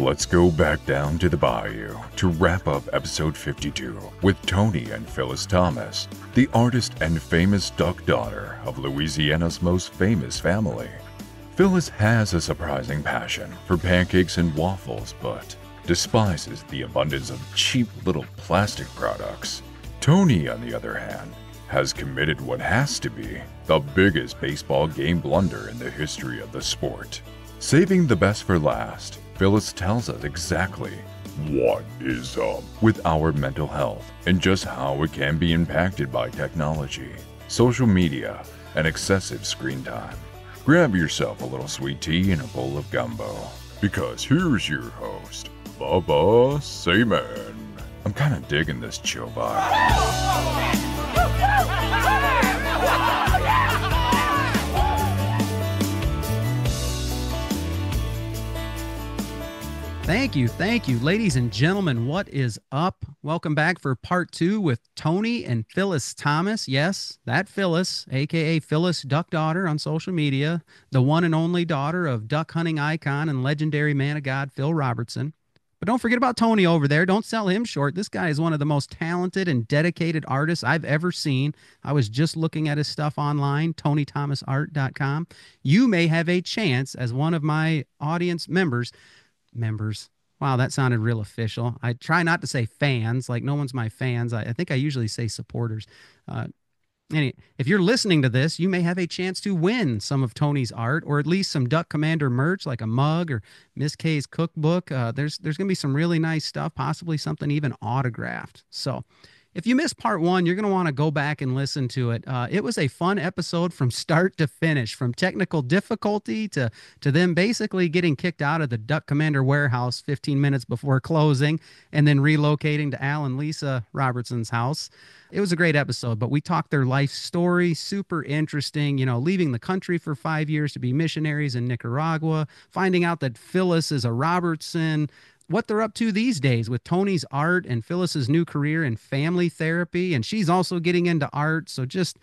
Let's go back down to the bayou to wrap up episode 52 with Tony and Phyllis Thomas, the artist and famous duck daughter of Louisiana's most famous family. Phyllis has a surprising passion for pancakes and waffles, but despises the abundance of cheap little plastic products. Tony, on the other hand, has committed what has to be the biggest baseball game blunder in the history of the sport. Saving the best for last, Phyllis tells us exactly what is up with our mental health and just how it can be impacted by technology, social media, and excessive screen time. Grab yourself a little sweet tea and a bowl of gumbo, because here's your host, Bubba Sayman. I'm kind of digging this chill vibe. Thank you. Ladies and gentlemen, what is up? Welcome back for part 2 with Tony and Phyllis Thomas. Yes, that Phyllis, aka Phyllis Duck Daughter on social media, the one and only daughter of duck hunting icon and legendary man of God, Phil Robertson. But don't forget about Tony over there. Don't sell him short. This guy is one of the most talented and dedicated artists I've ever seen. I was just looking at his stuff online, tonythomasart.com. You may have a chance as one of my audience members. Wow, that sounded real official. I try not to say fans, like no one's my fans. I think I usually say supporters. If you're listening to this, you may have a chance to win some of Tony's art, or at least some Duck Commander merch, like a mug or Miss K's cookbook. There's going to be some really nice stuff, possibly something even autographed. So if you missed part 1, you're going to want to go back and listen to it. It was a fun episode from start to finish, from technical difficulty to them basically getting kicked out of the Duck Commander warehouse 15 minutes before closing and then relocating to Al and Lisa Robertson's house. It was a great episode, but we talked their life story, super interesting, leaving the country for 5 years to be missionaries in Nicaragua, finding out that Phyllis is a Robertson, what they're up to these days with Tony's art and Phyllis's new career in family therapy. And she's also getting into art. So just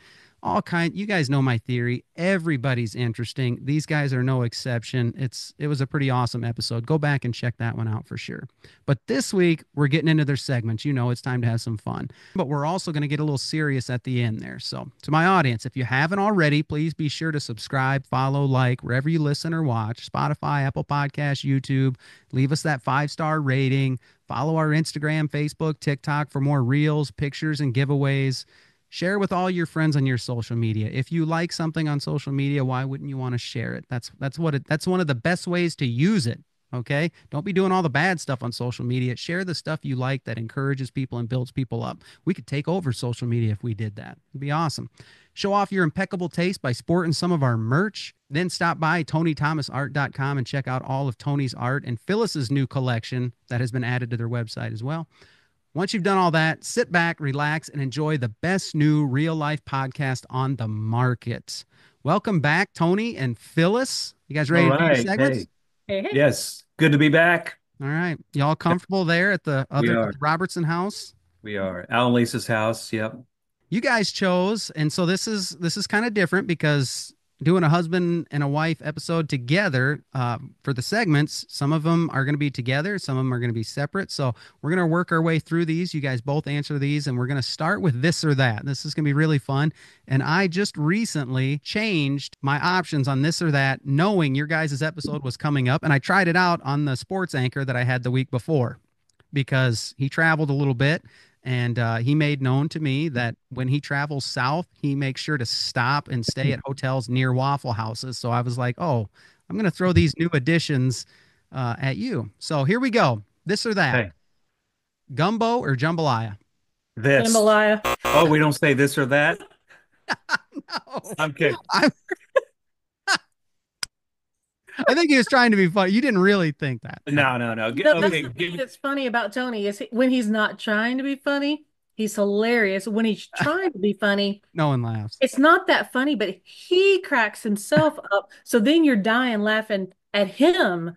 you guys know my theory. Everybody's interesting. These guys are no exception. It was a pretty awesome episode. Go back and check that one out for sure. But this week we're getting into their segments. It's time to have some fun, but we're also going to get a little serious at the end there. So to my audience, if you haven't already, please be sure to subscribe, follow, like, wherever you listen or watch, Spotify, Apple Podcasts, YouTube, leave us that 5-star rating, follow our Instagram, Facebook, TikTok for more reels, pictures, and giveaways. Share with all your friends on your social media. If you like something on social media, why wouldn't you want to share it? That's one of the best ways to use it. Okay? Don't be doing all the bad stuff on social media. Share the stuff you like that encourages people and builds people up. We could take over social media if we did that. It'd be awesome. Show off your impeccable taste by sporting some of our merch. Then stop by tonythomasart.com and check out all of Tony's art and Phyllis's new collection that has been added to their website as well. Once you've done all that, sit back, relax, and enjoy the best new real-life podcast on the market. Welcome back, Tony and Phyllis. You guys ready to do your segments? Hey. Yes, good to be back. All right. Y'all comfortable there at the Robertson house? We are. Al and Lisa's house, yep. You guys chose, and so this is kind of different because doing a husband and a wife episode together for the segments. Some of them are going to be together. Some of them are going to be separate. So we're going to work our way through these. You guys both answer these, and we're going to start with this or that. This is going to be really fun. And I just recently changed my options on this or that, knowing your guys' episode was coming up. And I tried it out on the sports anchor that I had the week before because he traveled a little bit. And he made known to me that when he travels south, he makes sure to stop and stay at hotels near Waffle Houses. So I was like, oh, I'm going to throw these new additions at you. So here we go. This or that. Hey. Gumbo or jambalaya? This. Jambalaya. Oh, we don't say this or that? No. I'm kidding. I think he was trying to be funny. You didn't really think that. No. That's the thing that's funny about Tony is when he's not trying to be funny, he's hilarious. When he's trying to be funny, no one laughs. It's not that funny, but he cracks himself up. So then you're dying laughing at him.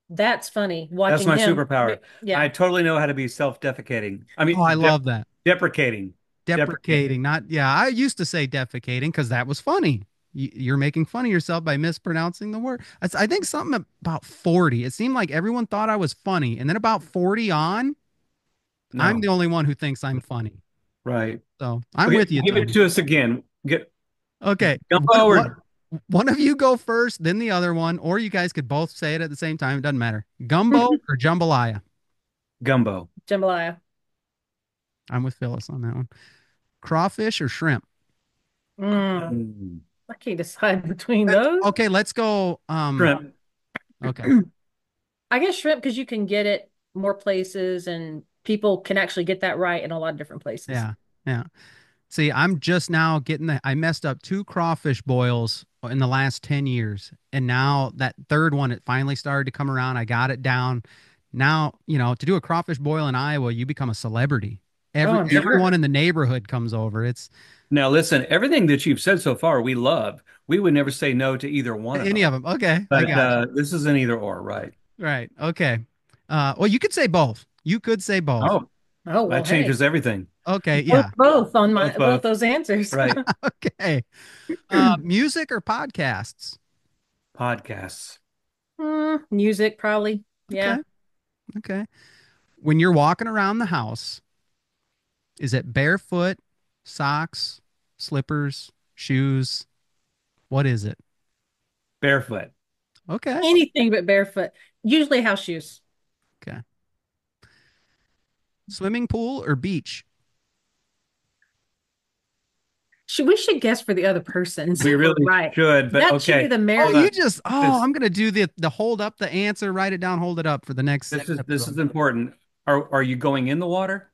That's funny. That's my him. superpower. Yeah. I totally know how to be self-defecating. I love that. Deprecating. Deprecating. I used to say defecating because that was funny. You're making fun of yourself by mispronouncing the word. I think something about 40. It seemed like everyone thought I was funny. And then about 40 on, I'm the No. only one who thinks I'm funny. Right. So I'm Okay, with you, give it Tony. to us again. Get Okay. gumbo What or one of you go first, then the other one, or you guys could both say it at the same time. It doesn't matter. Gumbo or jambalaya? gumbo. Jambalaya. I'm with Phyllis on that one. Crawfish or shrimp? Mm, Mm. I can't decide between those. Okay, let's go. Shrimp. Okay. I guess shrimp because you can get it more places and people can actually get that right in a lot of different places. Yeah. Yeah. See, I'm just now I messed up two crawfish boils in the last 10 years. And now that third one, it finally started to come around. I got it down. Now, to do a crawfish boil in Iowa, you become a celebrity. Oh, I'm Everyone sure. in the neighborhood comes over. It's Now listen, everything that you've said so far, we love. We would never say no to either one of any of them. them. Okay. I But got you. this is an either or, right? Right. Okay. Well, you could say both. You could say both. Oh, Oh, well, that hey, changes everything. Okay. both, Yeah. both on my Both, both both. those answers. Right. Okay. Music or podcasts? Podcasts. Music, probably. Okay. Yeah. Okay. When you're walking around the house, is it barefoot, socks, slippers, shoes? What is it? Barefoot. Okay. Anything but barefoot. Usually house shoes. Okay. Swimming pool or beach? We should guess for the other person. We So we're really right. should, but That should be okay. the Oh, Hold merit. you on. just, oh, This I'm going to do the hold up the answer, write it down, hold it up for the next this is episode. important. Are you going in the water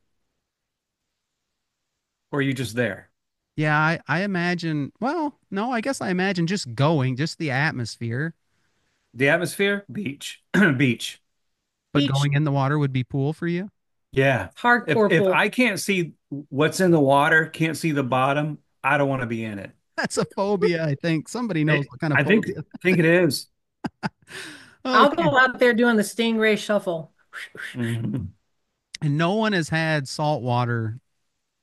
or are you just there? Yeah, I imagine, well, no, I guess I imagine just going, just the atmosphere, The atmosphere? Beach. Beach. but Beach, going in the water would be pool for you. Yeah. hardcore If pool. I can't see what's in the water, can't see the bottom, I don't want to be in it. That's a phobia, I think. Somebody knows what kind of I phobia. think it is. I'll Okay. go out there doing the stingray shuffle. Mhm. And no one has had salt water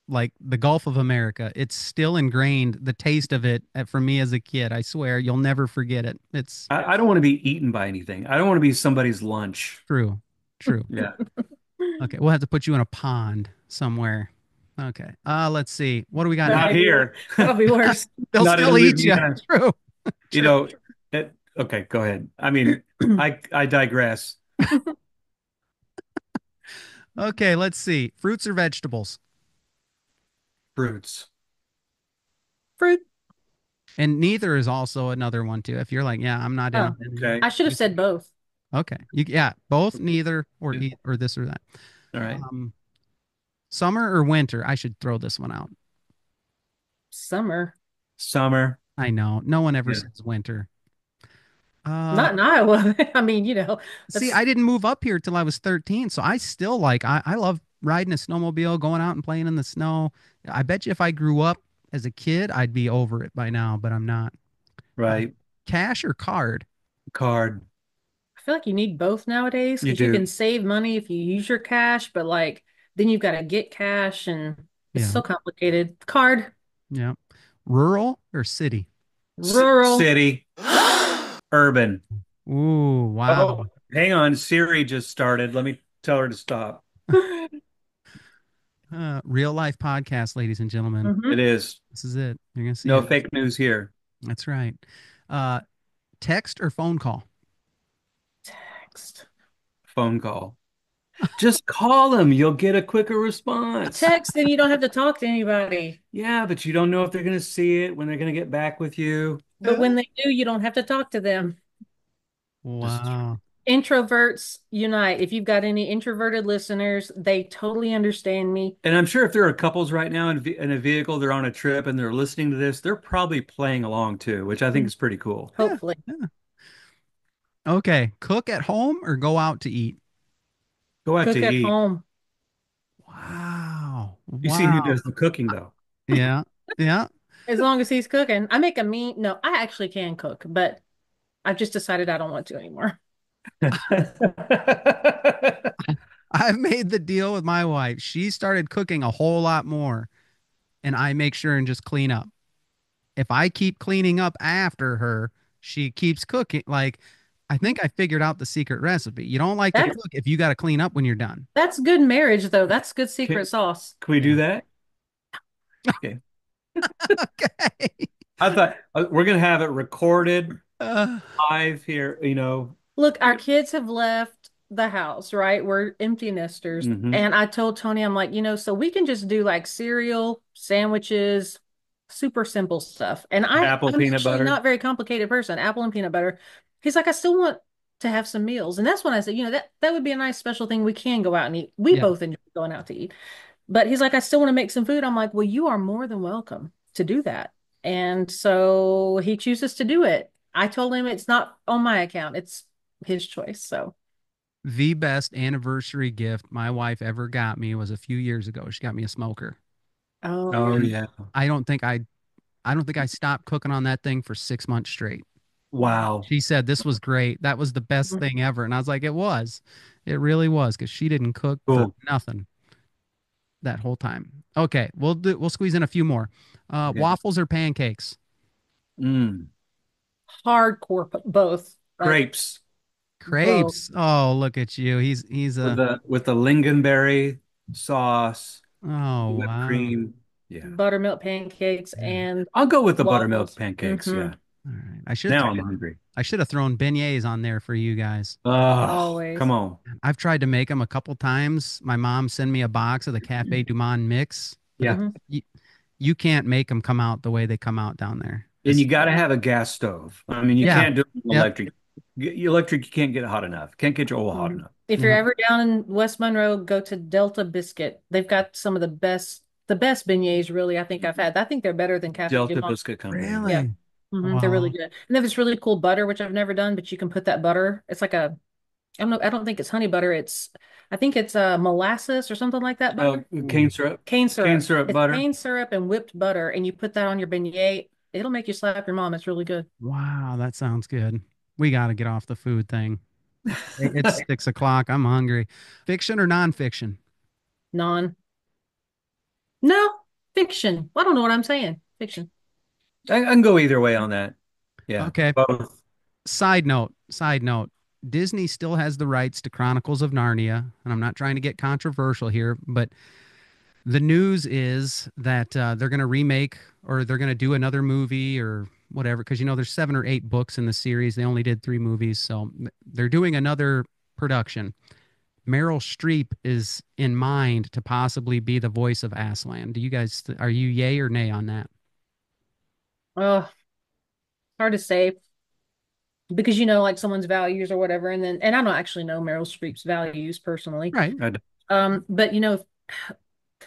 like the Gulf of America. It's still ingrained, the taste of it for me as a kid. I swear, you'll never forget it. It's I don't want to be eaten by anything. I don't want to be somebody's lunch. true. True. Yeah. Okay, we'll have to put you in a pond somewhere. Okay. Let's see. What do we got That Not next? might be worse. here. That'll be worse. They'll Not in still eat you. Louisiana. True. You True. know, okay, go ahead. I mean, I digress. Okay, let's see. Fruits or vegetables? Fruits. Fruit. And neither is also another one too. If you're like, yeah, I'm not in Oh, on any. Okay. I should have said both. Okay. Yeah, both, neither, or this or that. All right. Um, Summer or winter? I should throw this one out. Summer. Summer. I know. No one ever Yeah. says winter. Uh, Not in Iowa. I mean, See, that's I didn't move up here till I was 13, so I still I love riding a snowmobile, going out and playing in the snow. I bet you if I grew up as a kid, I'd be over it by now, but I'm not. Uh, Right. Cash or card? Card. I feel like you need both nowadays You because you do. can save money if you use your cash, but like then you've got to get cash and it's Yeah, so complicated. Card, yeah. Rural or city? rural. City. Urban. Ooh, Oh, wow. hang on. Siri just started. Let me tell her to stop. Real life podcast, ladies and gentlemen. hmm It is. This is it. You're gonna see No it. fake news here. That's right. Uh, Text or phone call? Text. Phone call. Just call them. You'll get a quicker response. Text, then you don't have to talk to anybody. Yeah, but you don't know if they're going to see it, when they're going to get back with you. But when they do, you don't have to talk to them. This is true. Wow. Introverts unite. If you've got any introverted listeners, they totally understand me. And I'm sure if there are couples right now in a vehicle, they're on a trip and they're listening to this, they're probably playing along too, which I think is pretty cool. Yeah. Hopefully. Yeah. Okay. Cook at home or go out to eat? Go out Cook to at eat. home. Wow. You see who Wow. does the cooking though. Yeah. Yeah. As long as he's cooking. I make a mean, no, I actually can cook, but I've just decided I don't want to anymore. I've made the deal with my wife. She started cooking a whole lot more, and I make sure and just clean up. if I keep cleaning up after her, she keeps cooking. Like, I think I figured out the secret recipe. You don't like to That's cook if you got to clean up when you're done. that's good marriage though. That's good secret Can, sauce. can we do Yeah. that? Okay. Okay. I thought we're gonna have it recorded Uh, live here, Look, our kids have left the house, right? We're empty nesters. hmm And I told Tony, I'm like, so we can just do like cereal, sandwiches, super simple stuff. And Apple I'm peanut actually butter. not very complicated person, apple and peanut butter. He's like, I still want to have some meals. And that's when I said, that would be a nice special thing. We can go out and eat. We yeah. both enjoy going out to eat. But he's like, I still want to make some food. I'm like, well, you are more than welcome to do that. And so he chooses to do it. I told him it's not on my account. It's his choice. So, The best anniversary gift my wife ever got me was a few years ago. She got me a smoker. oh Oh yeah. And yeah. I don't think I stopped cooking on that thing for 6 months straight. Wow. She said this was great. That was the best thing ever. And I was like, it was. It really was because she didn't cook for Cool. nothing that whole time. Okay, we'll squeeze in a few more. Okay. Waffles or pancakes? Mm. Hardcore, both, like Crepes both. Crepes. Oh, look at you. He's with a the lingonberry sauce, oh whipped wow. cream. Yeah. Buttermilk pancakes Yeah. and I'll go with the buttermilk waffles. pancakes. Hmm. Yeah. All right. Now I'm hungry. I should have thrown beignets on there for you guys. Oh, come Always. on. I've tried to make them a couple times. My mom sent me a box of the Cafe Du Monde mix, but Yeah. Hmm. you can't make them come out the way they come out down there. And you It's got to have a gas stove. I mean, you yeah. can't do it with Yep. electric. Electric, you can't get it hot enough. Can't get your oil hot Mhm. enough. If you're Yeah. ever down in West Monroe, go to Delta Biscuit. They've got some of the best beignets, really, I think I've had. I think they're better than Cafe Du Delta Monde. Biscuit Company. Yeah. Really? They're really Wow. good. And they have this really cool butter, which I've never done, but you can put that butter. It's like I don't think it's honey butter. I think it's molasses or something like that Oh, butter. cane Ooh. syrup. Cane Cane syrup. syrup It's butter. cane syrup and whipped butter, and you put that on your beignet. It'll make you slap your mom. It's really good. Wow, that sounds good. We got to get off the food thing. It's 6 o'clock. I'm hungry. Fiction or nonfiction? Non. No, fiction. I don't know what I'm saying. Fiction. I can go either way on that. Yeah, Okay. both. Side note. Disney still has the rights to Chronicles of Narnia, and I'm not trying to get controversial here, but the news is that they're going to remake or they're going to do another movie or whatever because there's 7 or 8 books in the series. They only did 3 movies, so they're doing another production. Meryl Streep is in mind to possibly be the voice of Aslan. Do you guys are you yay or nay on that? Oh, hard to say because like someone's values or whatever, and I don't actually know Meryl Streep's values personally. Right. But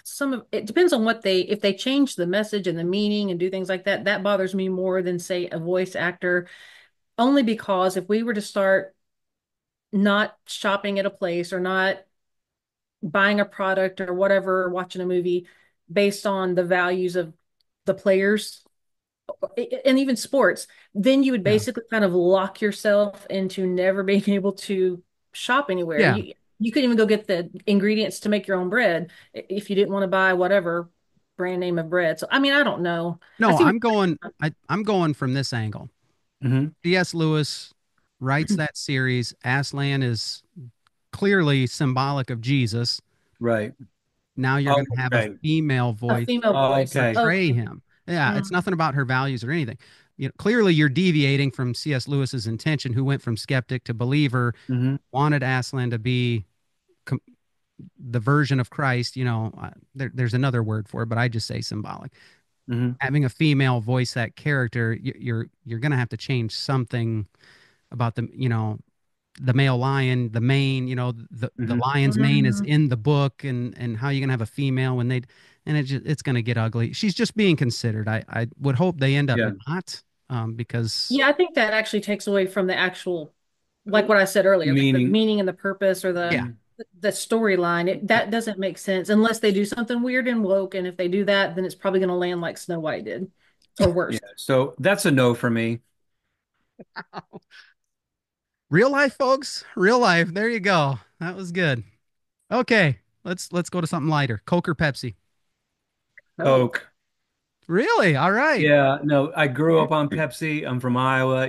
some of it depends on what if they change the message and the meaning and do things like that, that bothers me more than say a voice actor, only because if we were to start not shopping at a place or not buying a product or whatever, watching a movie based on the values of the players and even sports, then you would Yeah. basically kind of lock yourself into never being able to shop anywhere. Yeah. You couldn't even go get the ingredients to make your own bread if you didn't want to buy whatever brand name of bread. So I mean, I don't know. I No, see I'm going from this angle. Hmm. C.S. Lewis writes that series. Aslan is clearly symbolic of Jesus. Right. Now you're Oh, going to have a right. female a voice female Oh, voice. okay. portray Okay. him. Yeah, it's Mm. nothing about her values or anything. Clearly you're deviating from C.S. Lewis's intention, who went from skeptic to believer, Hmm. wanted Aslan to be com- the version of Christ. There's another word for it, but I just say symbolic. Hmm. Having a female voice that character, you're going to have to change something about the male lion, the mane, the Hmm. lion's mane is Mhm. in the book, and how you gonna have a female when it's gonna get ugly. She's just being considered. I would hope they end up Yeah. not, because Yeah, I think that actually takes away from the actual, like what I said earlier, like the Meaning. meaning and the purpose or the yeah, Mhm. the storyline. That doesn't make sense unless they do something weird and woke. And if they do that, then it's probably going to land like Snow White did, or Yeah. worse. So that's a no for me. real life, folks, real life. There you go. That was good. Okay, let's go to something lighter. Coke or Pepsi? Oh, Coke. Really? All right. Yeah, no, I grew up on Pepsi. I'm from Iowa.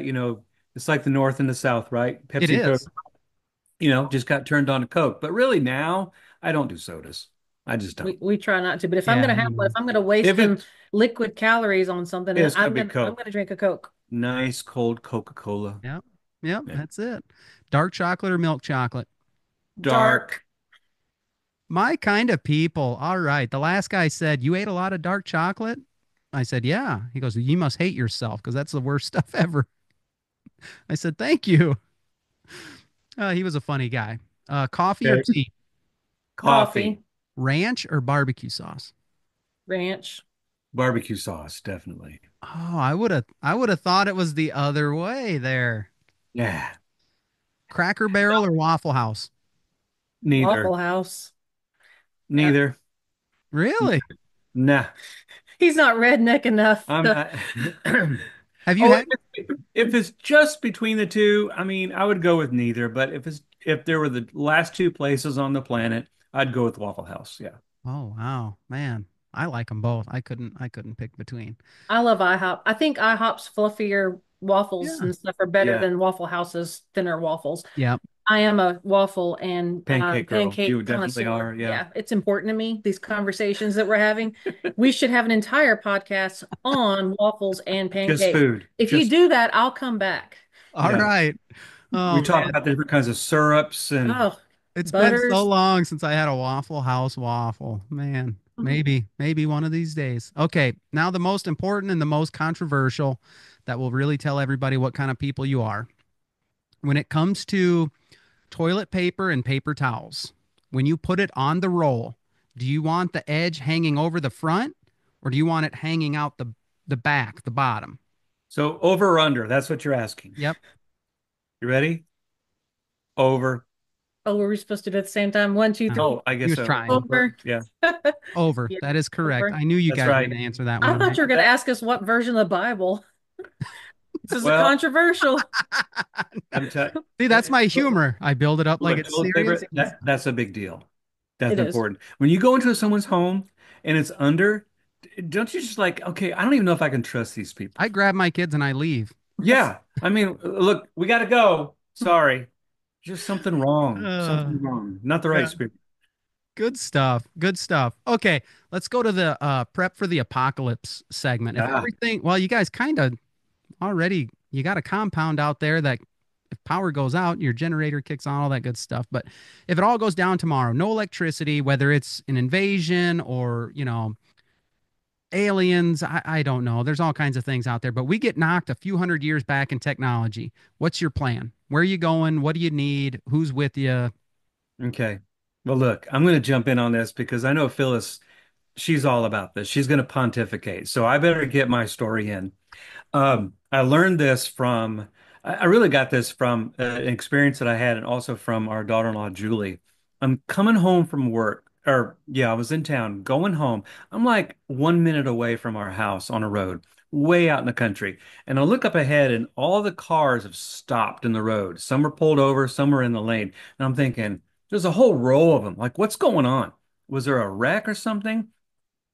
It's like the North and the South, right? It Pepsi and Coke, is. just got turned on to Coke. But really now, I don't do sodas. I just don't. We try not to, but if I'm Yeah, gonna have me one, if either. I'm gonna waste If them it's, liquid calories on something, it's gonna I'm be gonna I'm Coke. gonna drink a Coke. Nice cold Coca-Cola. Yep. Yep. Yeah. That's it. Dark chocolate or milk chocolate? Dark. Dark. My kind of people. All right. The last guy said, "You ate a lot of dark chocolate?" I said, "Yeah." He goes, "You must hate yourself because that's the worst stuff ever." I said, "Thank you." He was a funny guy. Coffee or Okay. tea? Coffee. Coffee. Ranch or barbecue sauce? Ranch. Barbecue sauce, definitely. Oh, I would have thought it was the other way there. Yeah. Cracker Barrel or Waffle House? Neither. Waffle House. Uh, Neither. Really? Nah. he's not redneck enough I'm to. not. Have you Oh, had? if it's just between the two, I mean, I would go with neither. But if there were the last two places on the planet, I'd go with Waffle House. Yeah. Oh, wow, man. I like them both. I couldn't pick between. I love IHOP. I think IHOP's fluffier waffles Yeah. and stuff are better Yeah. than Waffle House's thinner waffles. Yep. I am a waffle and Pancake girl. pancake You definitely connoisseur. are. Yeah. Yeah, it's important to me, these conversations that we're having. We should have an entire podcast on waffles and Just pancakes. food. If you Just do that, I'll come back. All yeah. right. We Oh talk man, about the different kinds of syrups and Oh, it's been so butters. long since I had a Waffle House waffle. Man, maybe one of these days. Okay, now the most important and the most controversial that will really tell everybody what kind of people you are. When it comes to toilet paper and paper towels, when you put it on the roll, do you want the edge hanging over the front or do you want it hanging out the back, the bottom? so over or under. That's what you're asking. Yep. You ready? Over. Oh, were we supposed to do it at the same time? One, two, Oh, three. Oh, I he guess was so. trying. Over. Over. Yeah. Over. Yeah, That is correct. over. I knew you That's guys were right. going to answer that I one thought right. you were going to That, ask us what version of the Bible. This is a well, controversial. I'm t See, that's my humor. I build it up like Look, it's toilet serious. paper, that's a big deal. That's It is. important. When you go into someone's home and it's under, don't you just like, okay, I don't even know if I can trust these people. I grab my kids and I leave. Yeah. I mean, look, we got to go. Sorry. Just something wrong. Uh, Something wrong. Not the right yeah. spirit. Good stuff. Good stuff. Okay, let's go to the prep for the apocalypse segment. If Ah, everything, well, you guys kind of already, you got a compound out there that if power goes out, your generator kicks on, all that good stuff. But if it all goes down tomorrow, no electricity, whether it's an invasion or, aliens, I don't know. There's all kinds of things out there, but we get knocked a few hundred years back in technology. What's your plan? Where are you going? What do you need? Who's with you? okay. Well, look, I'm going to jump in on this because I know Phyllis, she's all about this. She's going to pontificate. So I better get my story in. I learned this from, I really got this from an experience that I had and also from our daughter-in-law, Julie. I'm coming home from work, or yeah, I was in town going home. I'm like 1 minute away from our house on a road, way out in the country. And I look up ahead and all the cars have stopped in the road. Some are pulled over, some are in the lane. And I'm thinking, there's a whole row of them. Like, what's going on? Was there a wreck or something?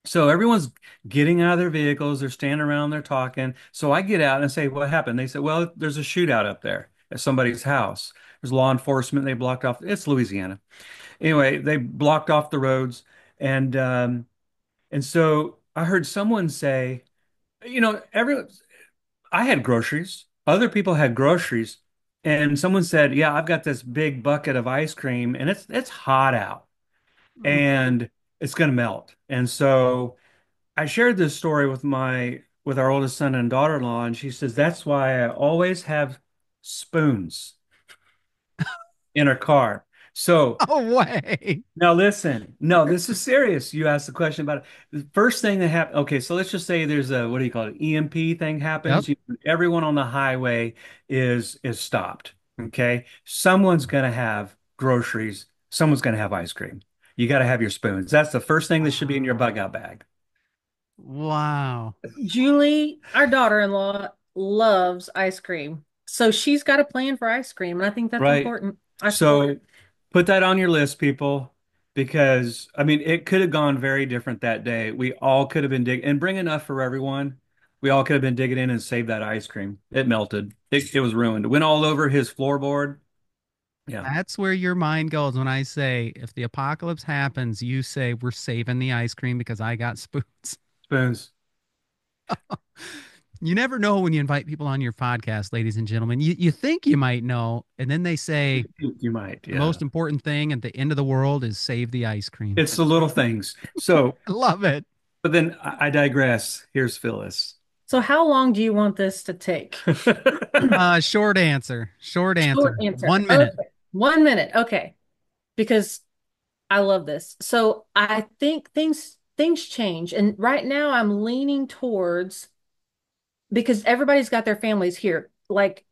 So everyone's getting out of their vehicles, they're standing around, they're talking. So I get out and say, "What happened?" They said, "Well, there's a shootout up there at somebody's house. There's law enforcement. They blocked off. It's Louisiana. Anyway, they blocked off the roads, and so I heard someone say, every I had groceries. Other people had groceries, and someone said, "Yeah, I've got this big bucket of ice cream, and it's hot out, Mm. and it's gonna melt." And so I shared this story with our oldest son and daughter-in-law, and she says that's why I always have spoons in our car. So No way. now listen, no, this is serious. You asked the question about it. The first thing that happened, okay, so let's just say there's a what do you call it? EMP thing Yep. happens. Everyone on the highway is stopped. Okay. Someone's gonna have groceries, someone's gonna have ice cream. You got to have your spoons. That's the first thing that should be in your bug out bag. Wow. Julie, our daughter-in-law, loves ice cream. So she's got a plan for ice cream, and I think that's Right. important. I support it. So put that on your list, people. because I mean it could have gone very different that day. We all could have been digging and bring enough for everyone. We all could have been digging in and saved that ice cream. It melted. It was ruined. It went all over his floorboard. Yeah, That's where your mind goes when I say, if the apocalypse happens, you say, we're saving the ice cream because I got spoons. spoons. You never know when you invite people on your podcast, ladies and gentlemen. You think you might know, and then they say You might, the yeah. most important thing at the end of the world is save the ice cream. It's the little things. So, I love it. but then I digress. Here's Phyllis. So how long do you want this to take? Short answer. Short Short answer. answer. 1 minute. Okay. 1 minute. Okay. Because I love this. So I think things change. And right now I'm leaning towards because everybody's got their families here. Like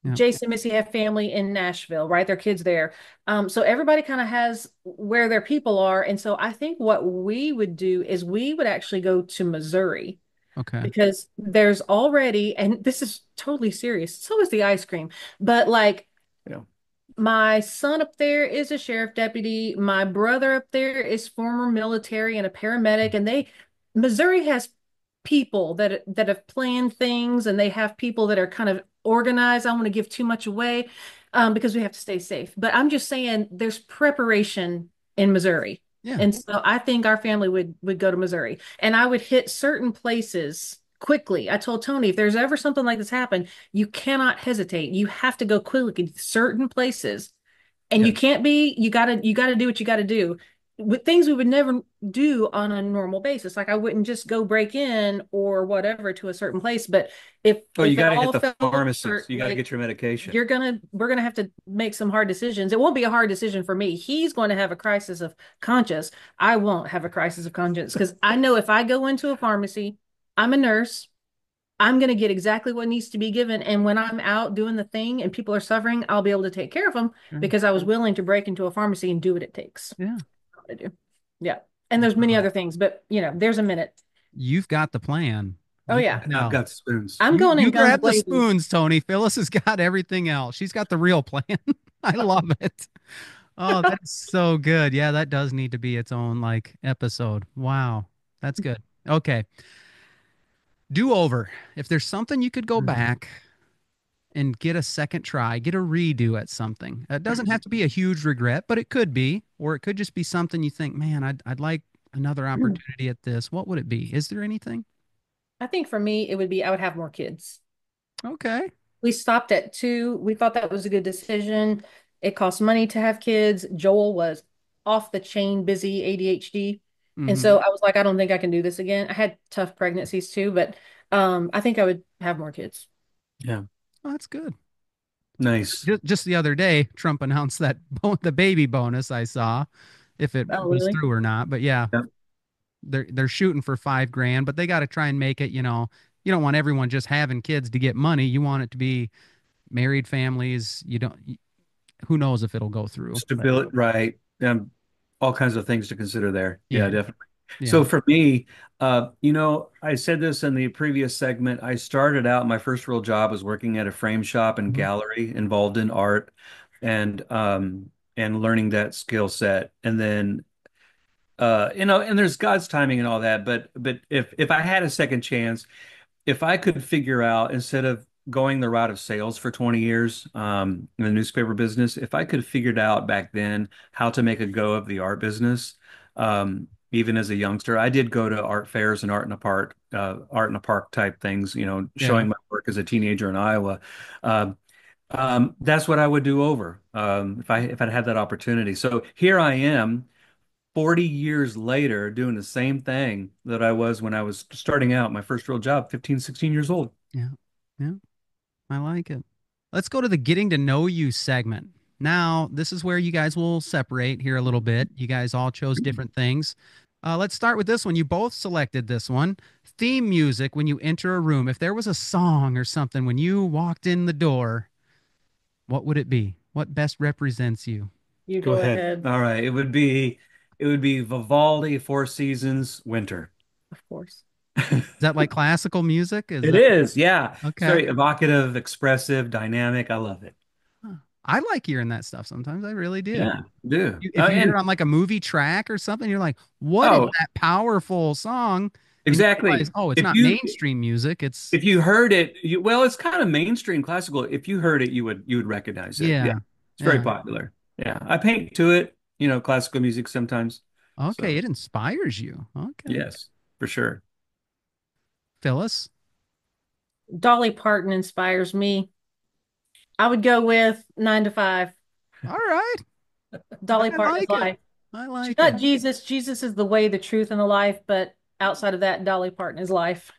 Yeah. Jason and Missy have family in Nashville, right? Their kids there. So everybody kind of has where their people are. And so I think what we would do is we would actually go to Missouri Okay. because there's already, and this is totally serious, so is the ice cream, but like Yeah. my son up there is a sheriff deputy. My brother up there is former military and a paramedic, and Missouri has people that have planned things, and they have people that are kind of organized. I don't want to give too much away, because we have to stay safe. But I'm just saying, there's preparation in Missouri, Yeah. and so I think our family would go to Missouri, and I would hit certain places quickly. I told Tony, if there's ever something like this happen, you cannot hesitate. You have to go quickly to certain places. And Yeah. you can't be, you gotta do what you gotta do. With things we would never do on a normal basis. Like I wouldn't just go break in or whatever to a certain place. But if Oh, you if it got to hit all the fell pharmacist. apart, You got to like get your medication. we're gonna have to make some hard decisions. It won't be a hard decision for me. He's going to have a crisis of conscience. I won't have a crisis of conscience because I know if I go into a pharmacy, I'm a nurse. I'm going to get exactly what needs to be given. And when I'm out doing the thing and people are suffering, I'll be able to take care of them Sure. because I was willing to break into a pharmacy and do what it takes. Yeah. I do. Yeah. And there's many Wow. other things, but there's a minute. You've got the plan. Oh You yeah. can I've tell. got spoons. I'm You going in you guns grab the blazing. spoons, Tony. Phyllis has got everything else. She's got the real plan. I love it. Oh, that's so good. Yeah, that does need to be its own like episode. Wow. That's good. Okay. Do over. If there's something you could go back and get a second try, get a redo at something. It doesn't have to be a huge regret, but it could be, or it could just be something you think, man, I'd like another opportunity at this. What would it be? Is there anything? I think for me, it would be I would have more kids. Okay. We stopped at two. We thought that was a good decision. It costs money to have kids. Joel was off the chain busy ADHD. And Hmm. so I was like, I don't think I can do this again. I had tough pregnancies too, but I think I would have more kids. Yeah. Oh, that's good. Nice. Just the other day, Trump announced that the baby bonus I saw, if it Oh, was really? through or not. But yeah, Yeah. they're shooting for 5 grand, but they got to try and make it, you don't want everyone just having kids to get money. You want it to be married families. You don't, who knows if it'll go through, but Stability, right. All kinds of things to consider there. Yeah, yeah, definitely. yeah. So for me, I said this in the previous segment. I started out, my first real job was working at a frame shop and Mhm. gallery involved in art and learning that skill set. And then and there's God's timing and all that, but if I had a second chance, if I could figure out instead of going the route of sales for 20 years in the newspaper business, if I could have figured out back then how to make a go of the art business, even as a youngster, I did go to art fairs and art in a park type things, Yeah. showing my work as a teenager in Iowa. Um, that's what I would do over if I'd had that opportunity. So here I am 40 years later doing the same thing that I was when I was starting out my first real job, 15, 16 years old. Yeah. Yeah. I like it. Let's go to the getting to know you segment. Now, this is where you guys will separate here a little bit. You guys all chose different things. Let's start with this one. You both selected this one. Theme music when you enter a room. If there was a song or something when you walked in the door, what would it be? What best represents you? You Go go ahead. ahead, All right. It would be Vivaldi, Four Seasons, Winter. of course. Is that like classical music? Is It that is, yeah. It's okay? very evocative, expressive, dynamic. I love it. Huh. I like hearing that stuff sometimes. I really do. Yeah, do. If you hear And it on like a movie track or something, you're like, what is oh, that powerful song? And you realize, exactly. oh, it's If not you mainstream music. It's, if you heard it, well, it's kind of mainstream classical. If you heard it, you would recognize it. Yeah, yeah. it's very Yeah. popular. Yeah, I paint to it, classical music sometimes. Okay. So, It inspires you. Okay. yes, for sure. Phyllis. Dolly Parton inspires me. I would go with 9 to 5. All right. Dolly I Parton is like it. life. I She's like it. not Jesus. Jesus is the way, the truth, and the life. But outside of that, Dolly Parton is life.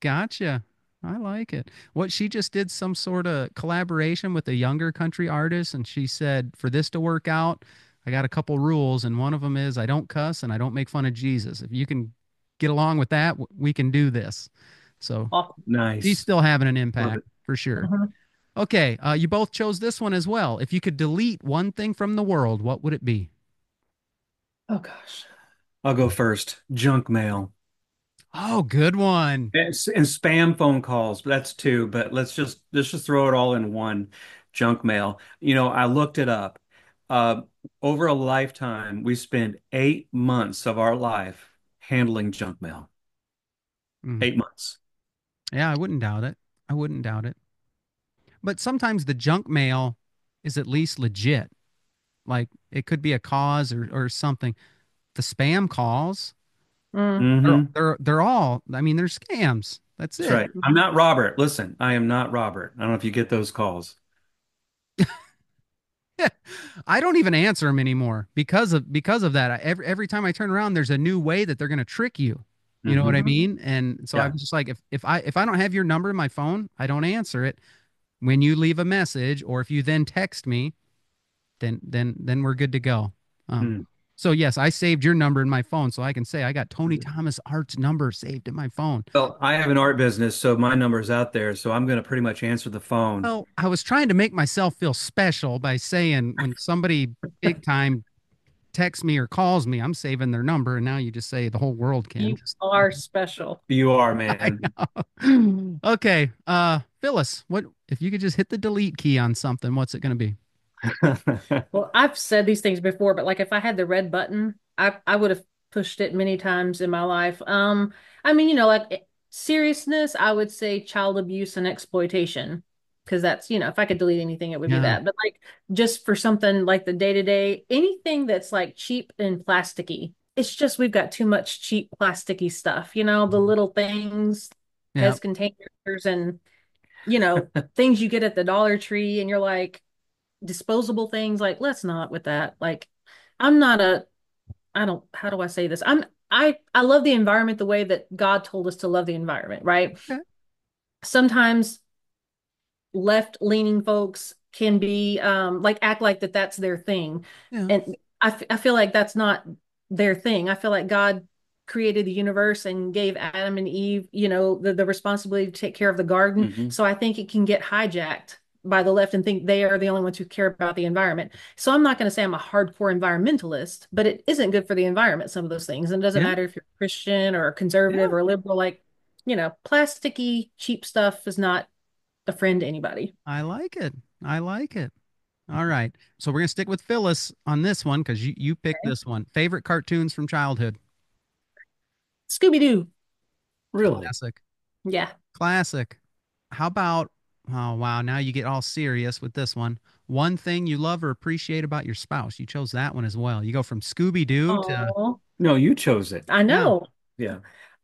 Gotcha. I like it. What she just did some sort of collaboration with a younger country artist, and she said, for this to work out, I got a couple rules, and one of them is I don't cuss and I don't make fun of Jesus. If you can get along with that, we can do this. So Awesome. she's Nice. still having an Love impact it. for sure. Mhm. Okay, you both chose this one as well. If you could delete one thing from the world, what would it be? Oh gosh. I'll go first. Junk mail. Oh, good one. And spam phone calls. That's two, but let's just throw it all in one. Junk mail. I looked it up. Uh, Over a lifetime, we spend 8 months of our life handling junk mail. Mm. 8 months. Yeah, I wouldn't doubt it. I wouldn't doubt it. But sometimes the junk mail is at least legit. Like it could be a cause or something. The spam calls, Mm. Hmm. they're all, I mean, they're scams. That's That's it. right. I'm not Robert. Listen, I am not Robert. I don't know if you get those calls. I don't even answer them anymore because of that. Every time I turn around, there's a new way that they're going to trick you. You know what I Hmm. Mhm. mean? And so I'm Yeah. just like, if I don't have your number in my phone, I don't answer it. When you leave a message, or if you then text me, then we're good to go. Um, Mm. so yes, I saved your number in my phone, so I can say I got Tony Thomas Art's number saved in my phone. Well, I have an art business, so my number's out there, so I'm going to pretty much answer the phone. Well, I was trying to make myself feel special by saying when somebody big time texts me or calls me, I'm saving their number, and now you just say the whole world can. You Just are special. You are, I man. know. Okay, Phyllis, what if you could just hit the delete key on something? What's it going to be? Well, I've said these things before, but like if I had the red button, I would have pushed it many times in my life. I mean, seriousness, I would say child abuse and exploitation. Because that's, if I could delete anything, it would be Yeah, that. But like just for something like the day to day, anything that's like cheap and plasticky. It's just we've got too much cheap plasticky stuff, the little things, yeah, Pez containers and, things you get at the Dollar Tree, and you're like, disposable things, like let's not with that. Like I'm not a I don't how do I say this? I love the environment the way that God told us to love the environment, right? okay, Sometimes left-leaning folks can be like act like that's their thing. yeah, And I feel like that's not their thing. I feel like God created the universe and gave Adam and Eve, the responsibility to take care of the garden. Hmm. So I think it can get hijacked by the left and think they are the only ones who care about the environment. So I'm not going to say I'm a hardcore environmentalist, but it isn't good for the environment, some of those things. And it doesn't yeah, matter if you're Christian or a conservative yeah. or a liberal, like, plasticky, cheap stuff is not a friend to anybody. I like it. I like it. All right, so we're gonna stick with Phyllis on this one because you picked Okay. this one. Favorite cartoons from childhood? Scooby-Doo. Really? Classic. Yeah. Classic. How about, oh wow, now you get all serious with this one. One thing you love or appreciate about your spouse. You chose that one as well. You go from Scooby Doo to, Oh, No, you chose it. I yeah, know. Yeah.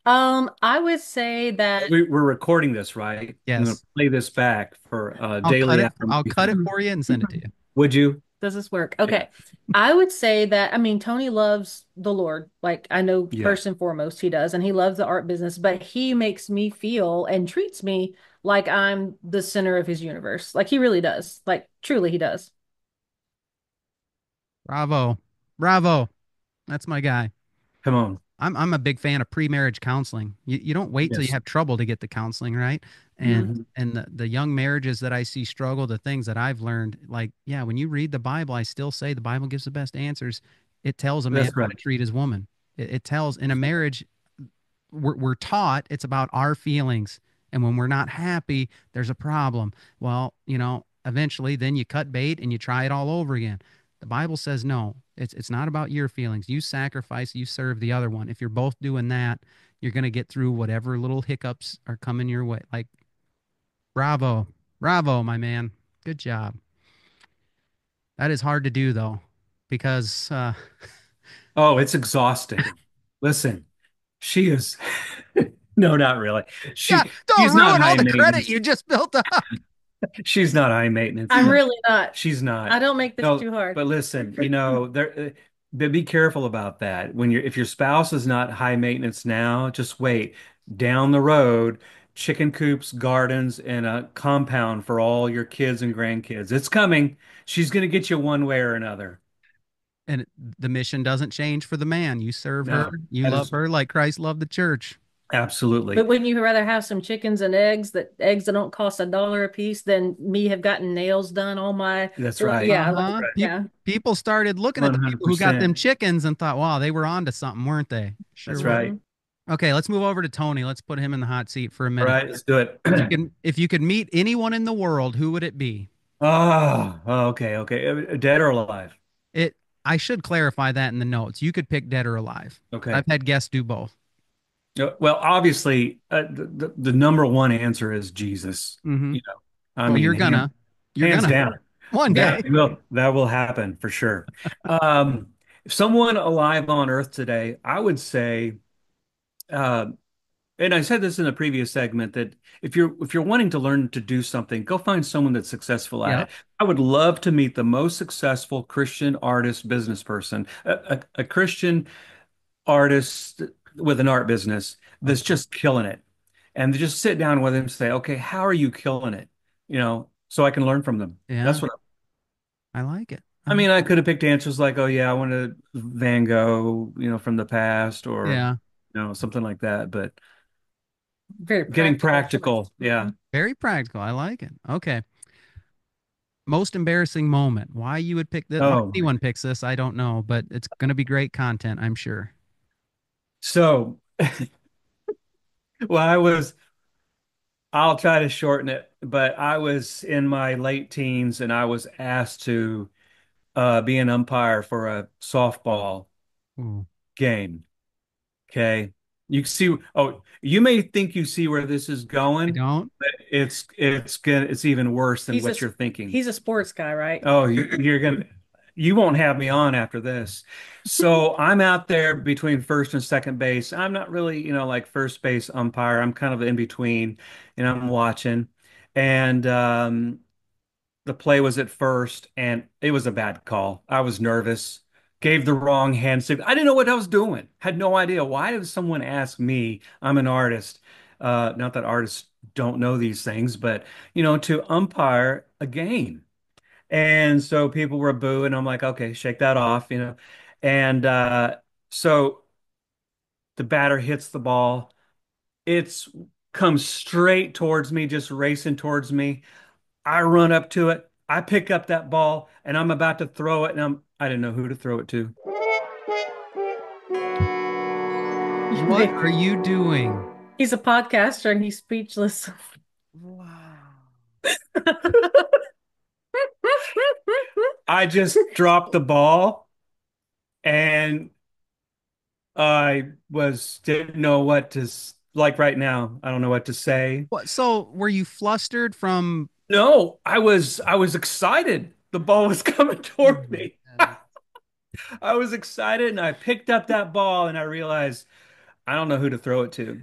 I would say that We're recording this, right? I'm going to yes. play this back for I'll cut daily it. I'll cut it affirmation. for you and send it to you. Would you? does this work? Yeah. Okay. I would say that, I mean, Tony loves the Lord. Like, I know Yeah. first and foremost he does, and he loves the art business, but he makes me feel and treats me like I'm the center of his universe. Like, he really does. Like, truly, he does. Bravo, bravo. That's my guy. Come on. I'm a big fan of pre-marriage counseling. You don't wait till you Yes. have trouble to get the counseling, right? And Hmm. and the young marriages that I see struggle, the things that I've learned, like, yeah, when you read the Bible, I still say the Bible gives the best answers. It tells a man That's how right. to treat his woman. It tells in a marriage, we're taught it's about our feelings. And when we're not happy, there's a problem. Well, eventually then you cut bait and you try it all over again. The Bible says no. It's not about your feelings. You sacrifice, you serve the other one. If you're both doing that, you're going to get through whatever little hiccups are coming your way. Like, bravo. Bravo, my man. Good job. That is hard to do though, because Oh, it's exhausting. Listen, she is no, not really. yeah, She's don't not ruin all high the credit maintenance. you just built up. She's not high maintenance. I'm really not. She's not. I don't make this No, too hard. but listen, but be careful about that. When if your spouse is not high maintenance now, just wait. Down the road, chicken coops, gardens, and a compound for all your kids and grandkids. It's coming. She's going to get you one way or another. And the mission doesn't change for the man. You serve her, No, you that love is her like Christ loved the church. But absolutely. wouldn't you rather have some chickens and eggs that don't cost $1 a piece than me have gotten nails done all my That's right. yeah, Uh-huh. Right. yeah. People started looking at the people who got them 100%. chickens and thought, wow, they were onto something, weren't they? Sure That's were. right. Hmm. Okay, let's move over to Tony. Let's put him in the hot seat for a All minute. right, let's do it. If you could meet anyone in the world, who would it be? Okay, okay. Dead or alive? It I should clarify that in the notes. You could pick dead or alive. I've Okay. had guests do both. Well, obviously, the number one answer is Jesus. Hmm. You know, I Well, mean, you're hands gonna down, one day. that will happen for sure. Um, if someone alive on Earth today, I would say, uh, and I said this in a previous segment that if you're wanting to learn to do something, go find someone that's successful at Yep. it. I would love to meet the most successful Christian artist, business person, a Christian artist with an art business that's Okay. just killing it. And to just sit down with him and say, okay, how are you killing it? So I can learn from them. That's Yeah, what I like it. I mean. I could have picked answers like, oh yeah, I wanted Van Gogh, from the past or, Yeah, something like that. But Very getting practical choice. practical. Yeah. very practical. I like it. Okay. Most embarrassing moment. Why you would pick that? Why Oh, anyone picks this, I don't know, but it's going to be great content, I'm sure. so, well, I'll try to shorten it, but I was in my late teens and I was asked to be an umpire for a softball Ooh, game. Okay. You may think you see where this is I going, don't. but it's even worse than He's a what you're thinking. he's a sports guy, right? Oh, you won't have me on after this. So I'm out there between first and second base. I'm not really, like first base umpire. I'm kind of in between, and I'm watching. And the play was at first, and it was a bad call. I was nervous, gave the wrong hand signal. I didn't know what I was doing. Had no idea. Why did someone ask me? I'm an artist. Not that artists don't know these things, but to umpire a game. And so people were booing. I'm like, okay, shake that off. And so the batter hits the ball. It's comes straight towards me, just racing towards me. I run up to it. I pick up that ball and I'm about to throw it, and I didn't know who to throw it to. What are you doing? He's a podcaster and he's speechless. Wow. I just dropped the ball and I was didn't know what to like right now. I don't know what to say. What? So were you flustered from? No, I was excited. The ball was coming Oh toward my me. goodness. I was excited and I picked up that ball and I realized I don't know who to throw it to.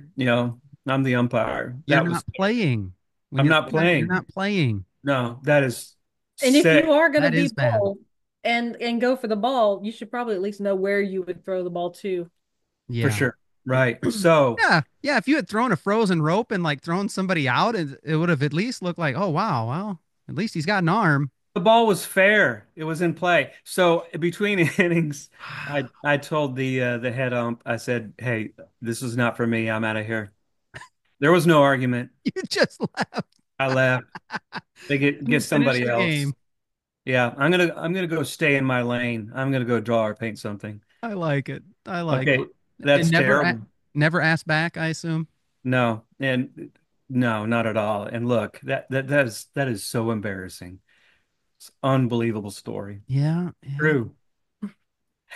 I'm the umpire. You're That was not playing. When I'm you're not you're playing. not playing. No, that is And if sick you are going to That be is bad. bold and go for the ball, you should probably at least know where you would throw the ball to. for Yeah. sure. Right. So Yeah. Yeah. If you had thrown a frozen rope and like thrown somebody out, it would have at least looked like, oh wow, well, at least he's got an arm. the ball was fair. It was in play. So between innings, I told the head ump, I said, "Hey, this is not for me. I'm out of here." There was no argument. You just left. I left. They get You finished somebody the else. game. Yeah, I'm gonna go stay in my lane. I'm gonna go draw or paint something. I like it. I like Okay, it. And that's terrible. never asked back, I assume. No, and no, not at all. And look, that is so embarrassing. It's an unbelievable story. Yeah, yeah. True.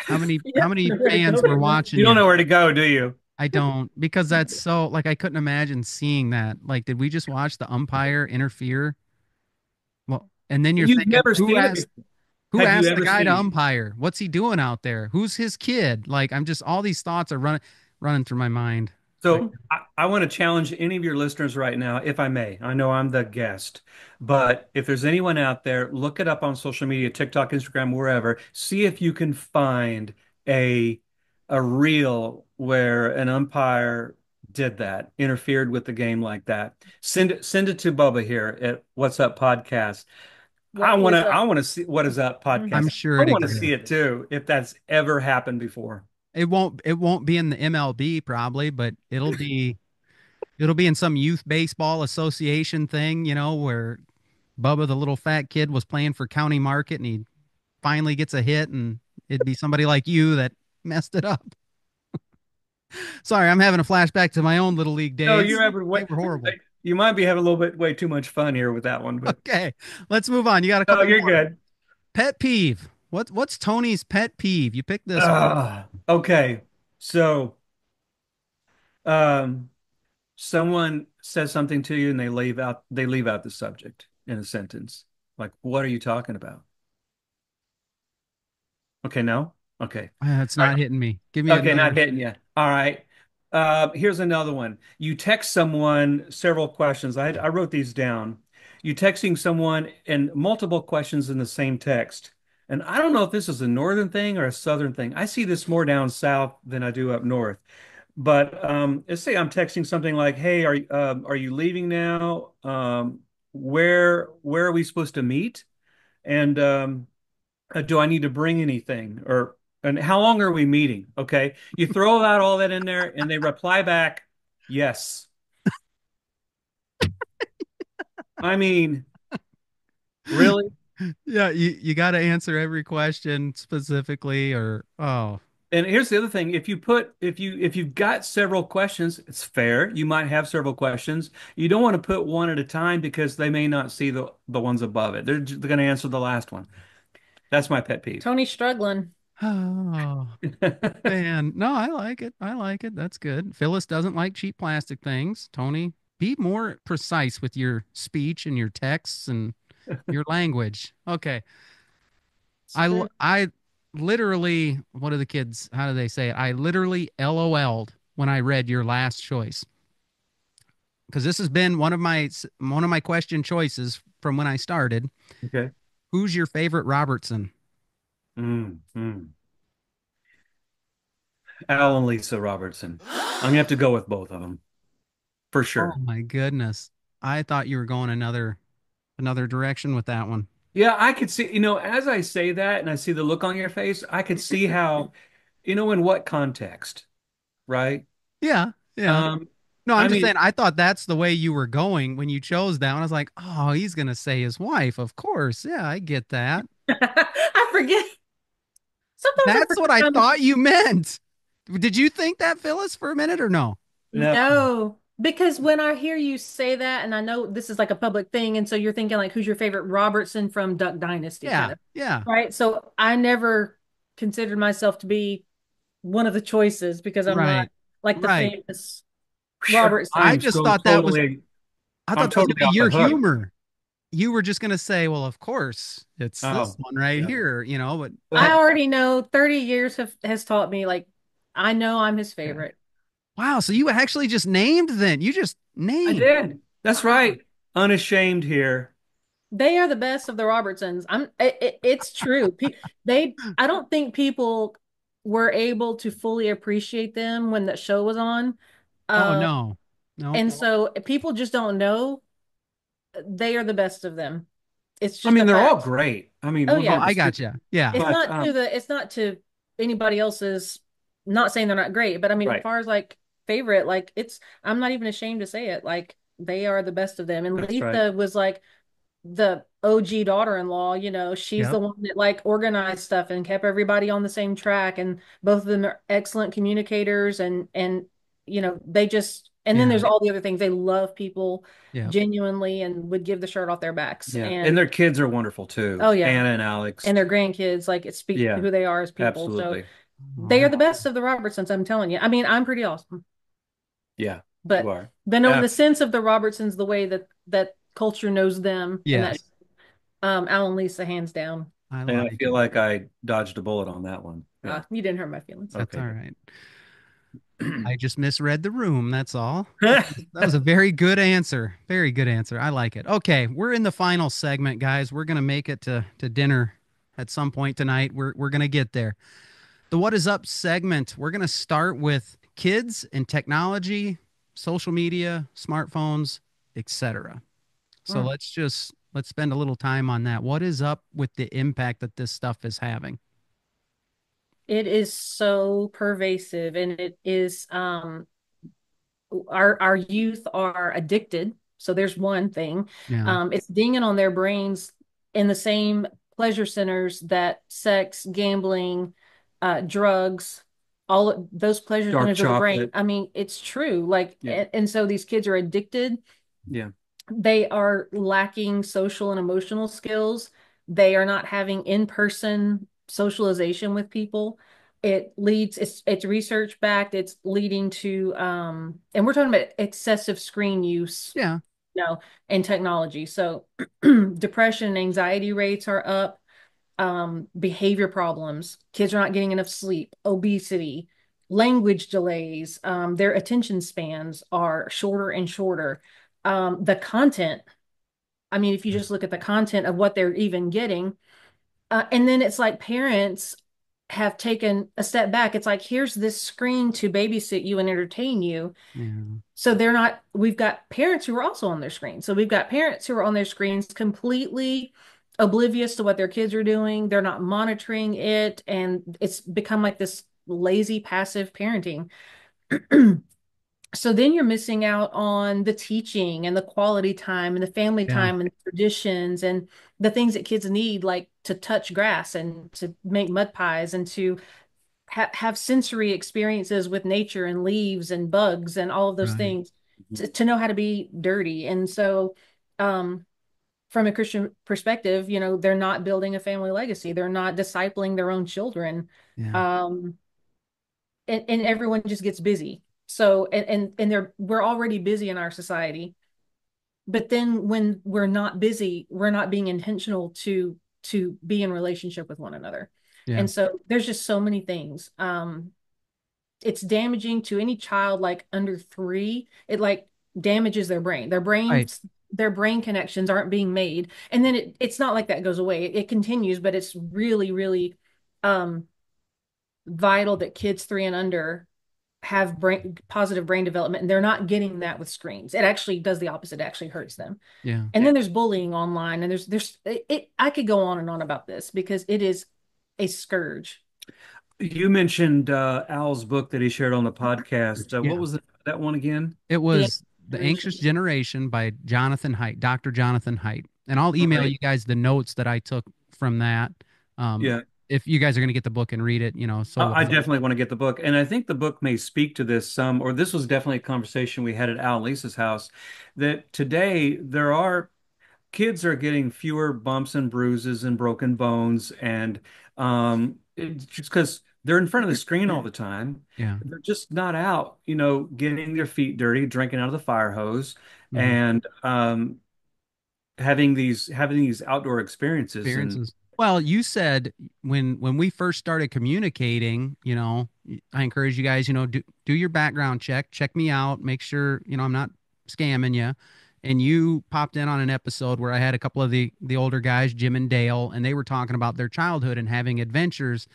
How Yeah, many nowhere to fans go were but run. watching You don't you? know where to go, do you? I don't, because that's so like I couldn't imagine seeing that. Like, did we just watch the umpire interfere? Well, and then you're You've thinking, never seen it before. who Have you asked the ever guy to seen it? umpire? What's he doing out there? Who's his kid? Like, I'm just all these thoughts are running through my mind. I, So I want to challenge any of your listeners right now, if I may. I know I'm the guest, but if there's anyone out there, look it up on social media, TikTok, Instagram, wherever. See if you can find a a reel where an umpire did that, interfered with the game like that. Send it to Bubba here at What's Up Podcast. What is I up? want to see What Is Up I'm Podcast. sure I it want to exists. see it too, if that's ever happened before. It won't be in the MLB probably, but it'll be in some youth baseball association thing, where Bubba the little fat kid was playing for County Market and he finally gets a hit and it'd be somebody like you that messed it up. Sorry, I'm having a flashback to my own little league No, you're days. having They way, were horrible. you might be having a little bit way too much fun here with that one, but Okay, let's move on. You got a no, couple you're more. good. Pet peeve. What's Tony's pet peeve? You picked this one. Okay. So, um, someone says something to you and they leave out the subject in a sentence. Like, what are you talking about? Okay, no? Okay. It's All not hitting me. Give me right. Okay, not another. hitting you. All right. Here's another one. You text someone several questions. I wrote these down. You texting someone and multiple questions in the same text. And I don't know if this is a northern thing or a southern thing. I see this more down south than I do up north. But let's say I'm texting something like, "Hey, are you leaving now? Where are we supposed to meet? And do I need to bring anything? Or and how long are we meeting?" Okay, you throw out all that in there, and they reply back, "Yes." I mean, really? Yeah, you got to answer every question specifically, or oh, And here's the other thing. If you've got several questions, it's fair. You might have several questions. You don't want to put one at a time because they may not see the ones above it. They're going to answer the last one. That's my pet peeve. Tony's struggling. oh man. No, I like it. I like it. That's good. Phyllis doesn't like cheap plastic things. Tony, be more precise with your speech and your texts and your language. Okay. It's true. I literally, what do the kids, how do they say it? I literally LOL'd when I read your last choice because this has been one of my question choices from when I started. Okay. Who's your favorite Robertson? Mm. Al and Lisa Robertson. I'm gonna have to go with both of them for Oh sure. my goodness. I thought you were going another direction with that one. Yeah, I could see, as I say that and I see the look on your face, I could see how, in what context, right? Yeah, yeah. Um, No, I'm I just saying mean, I thought that's the way you were going when you chose that one. I was like, oh, he's gonna say his wife, of course. Yeah, I get that. I forget. Sometimes I That's what forget I I'm thought you meant. Did you think that, Phyllis, for a minute or no? no, no, because when I hear you say that, and I know this is like a public thing, and so you're thinking like, who's your favorite Robertson from Duck Dynasty, kind Yeah, of, yeah. right? So I never considered myself to be one of the choices because I'm not Right. like the Right. famous phew, I Robertson. just thought that was I I'm thought that was gonna totally be off the your hook. humor. You were just gonna say, well, of course, it's this Oh, one right yeah. here, but I Well, already know 30 years has taught me like I know I'm his yeah, favorite. wow, so you actually just named then. You just I named. did. That's Wow. right. Unashamed here. They are the best of the Robertsons. It's true. I don't think people were able to fully appreciate them when that show was on. Oh Uh, no. Nope. and so people just don't know they are the best of them. It's I just mean, a they're all fact. great. I mean, Oh we're Oh, yeah. going to I see, got you. Yeah. It's but not to anybody else's, not saying they're not great, but I mean, as right. far as like favorite, like I'm not even ashamed to say it. Like they are the best of them. And That's right. Lisa was like the OG daughter-in-law, she's the Yep. one that like organized stuff and kept everybody on the same track. And both of them are excellent communicators and they just And then Yeah. there's all the other things. They love people Yeah. genuinely and would give the shirt off their backs. Yeah. And And their kids are wonderful too. oh yeah, Anna and Alex. and their grandkids, like it speak Yeah, who they are as people. So absolutely. they Well, are the best of the Robertsons, I'm telling you. I mean, I'm pretty awesome, Yeah, you but are. no, in Uh, the sense of the Robertsons, the way that culture knows them, and that yes, Alan Lisa, hands down. I and I like feel it. like I dodged a bullet on that one. Yeah. You didn't hurt my feelings. That's Okay, all good. right. I just misread the room. That's all. That was a very good answer. Very good answer. I like it. Okay, we're in the final segment, guys. We're gonna make it to dinner at some point tonight. We're gonna get there. The What Is Up segment. We're gonna start with kids and technology, social media, smartphones, etc. So Mm. let's spend a little time on that. What is up with the impact that this stuff is having? It is so pervasive, and it is our youth are addicted. So there's one thing. Yeah. It's dinging on their brains in the same pleasure centers that sex, gambling, drugs, all of those pleasure Dark centers of the brain. chocolate. I mean, it's true. Like, Yeah, and so these kids are addicted. yeah. They are lacking social and emotional skills. They are not having in-person socialization with people. It's research backed. It's leading to and we're talking about excessive screen use, Yeah. you know, and technology. So depression and anxiety rates are up, behavior problems, kids are not getting enough sleep, obesity, language delays, their attention spans are shorter and shorter. The content, I mean, if you just look at the content of what they're even getting, and then it's like parents have taken a step back. It's like, here's this screen to babysit you and entertain you. Yeah. So they're not, we've got parents who are also on their screens. So we've got parents who are on their screens completely oblivious to what their kids are doing. They're not monitoring it. And it's become like this lazy, passive parenting. So then you're missing out on the teaching and the quality time and the family Yeah. time and traditions and the things that kids need, like to touch grass and to make mud pies and to have sensory experiences with nature and leaves and bugs and all of those Right. things to know how to be dirty. And so, um, from a Christian perspective, you know, they're not building a family legacy. They're not discipling their own children. Yeah. Um, and everyone just gets busy. So, and we're already busy in our society. But then when we're not busy, we're not being intentional to be in relationship with one another. Yeah. And so there's just so many things. It's damaging to any child like under 3. It like damages their brain. Right. Their brain connections aren't being made. And then it's not like that goes away. It continues, but it's really, really um vital that kids 3 and under have positive brain development, and they're not getting that with screens. It actually does the opposite. It actually hurts them. Yeah. And then there's bullying online, and I could go on and on about this because it is a scourge. You mentioned Al's book that he shared on the podcast. What Yeah. was that one again? It The was The Anxious generation. Generation by Jonathan Haidt, Dr. Jonathan Haidt. And I'll All email right. you guys the notes that I took from that. Um, Yeah, if you guys are going to get the book and read it, so I will I. definitely want to get the book. And I think the book may speak to this some, or this was definitely a conversation we had at Al and Lisa's house, that today there are kids are getting fewer bumps and bruises and broken bones, and it's just because they're in front of the screen all the time. Yeah. They're just not out, getting their feet dirty, drinking out of the fire hose, Yeah. and having these outdoor experiences. And Experiences. Well, you said when we first started communicating, I encourage you guys, do your background check me out, make sure, I'm not scamming you. And you popped in on an episode where I had a couple of the older guys, Jim and Dale, and they were talking about their childhood and having adventures.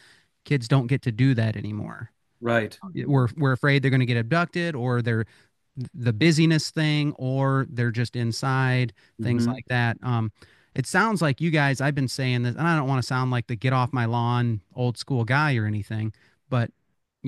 Kids don't get to do that anymore. right. We're afraid they're going to get abducted, or they're the busyness thing, or they're just inside, things Hmm. like that. It sounds like you guys, I've been saying this, and I don't want to sound like the get off my lawn old school guy or anything, but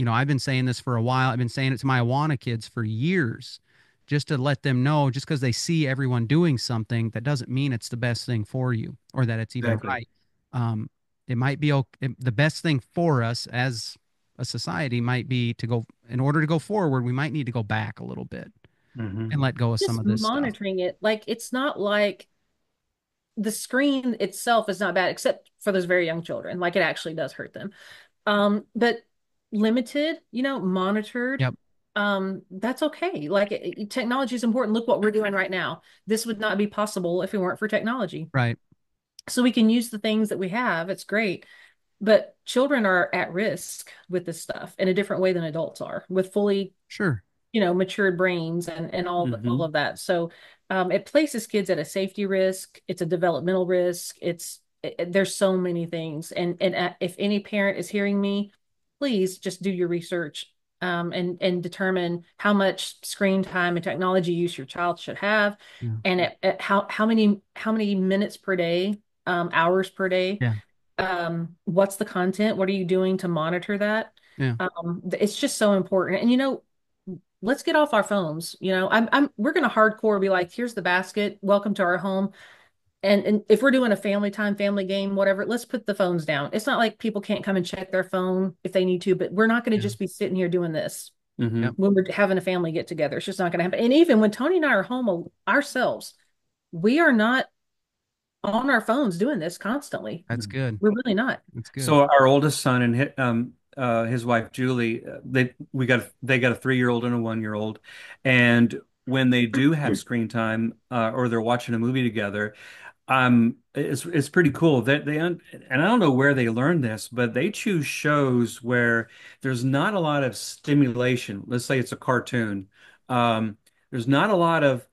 I've been saying this for a while. I've been saying it to my Awana kids for years, just to let them know, just because they see everyone doing something, that doesn't mean it's the best thing for you or that it's even Exactly. right. Um, it might be okay. The best thing for us as a society might be to go, in order to go forward, we might need to go back a little bit. Hmm. and let go of some Just of this stuff. monitoring it. Like it's not like the screen itself is not bad, except for those very young children. Like it actually does hurt them. But limited, monitored, Yep. that's okay. Like technology is important. Look what we're doing right now. This would not be possible if it weren't for technology. Right. So we can use the things that we have. It's great. But children are at risk with this stuff in a different way than adults are, with fully, Sure. matured brains and all Hmm. of that. So it places kids at a safety risk. It's a developmental risk. There's so many things. And if any parent is hearing me, please just do your research, and determine how much screen time and technology use your child should have, Yeah. and at how many minutes per day, hours per day, Yeah. what's the content, what are you doing to monitor that. Yeah. It's just so important. And let's get off our phones. We're gonna hardcore be like, here's the basket, welcome to our home. And if we're doing a family time, family game, whatever, let's put the phones down. It's not like people can't come and check their phone if they need to, but we're not going to Yeah. just be sitting here doing this Yep. Hmm. when we're having a family get together. It's just not going to happen. And even when Tony and I are home ourselves, we are not on our phones doing this constantly. That's good. We're really not. That's good. So our oldest son and his wife Julie, they got a 3-year-old and a 1-year-old, and when they do have screen time, or they're watching a movie together, it's pretty cool that and I don't know where they learned this, but they choose shows where there's not a lot of stimulation. Let's say it's a cartoon. There's not a lot of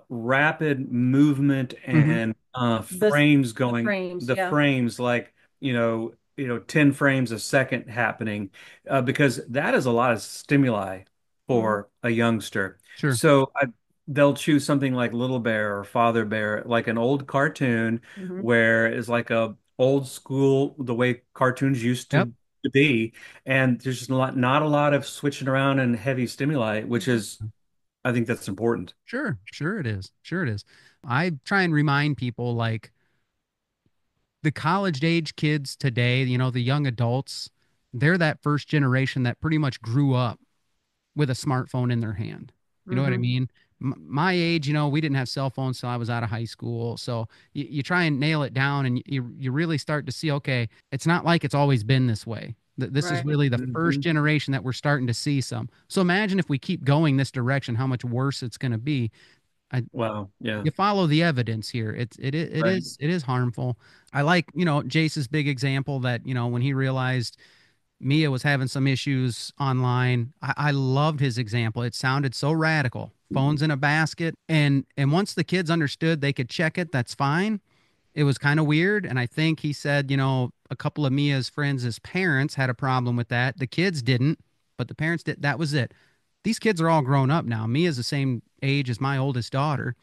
rapid movement Hmm. and The frames the going, frames, the yeah. frames like, 10 frames a second happening, because that is a lot of stimuli Hmm. for a youngster. Sure. So they'll choose something like Little Bear or Father Bear, like an old cartoon Hmm. where it's like a old school, the way cartoons used Yep. to be, and there's just not a lot of switching around and heavy stimuli, which Hmm. is, I think that's important. Sure. Sure it is. Sure it is. I try and remind people like the college age kids today, the young adults, they're that first generation that pretty much grew up with a smartphone in their hand. You know what I Hmm. mean? My age, we didn't have cell phones till I was out of high school. So you try and nail it down and you really start to see, okay, it's not like it's always been this way. This is Right. really the first Hmm. generation that we're starting to see some. So imagine if we keep going this direction, how much worse it's going to be. I, Wow. Yeah. you follow the evidence here. Right. It is harmful. I like, Jace's big example that, when he realized Mia was having some issues online. I loved his example. It sounded so radical. Phones in a basket. And once the kids understood they could check it, that's fine. It was kind of weird. And I think he said, a couple of Mia's friends' parents had a problem with that. The kids didn't, but the parents did. That was it. These kids are all grown up now. Mia's the same age as my oldest daughter.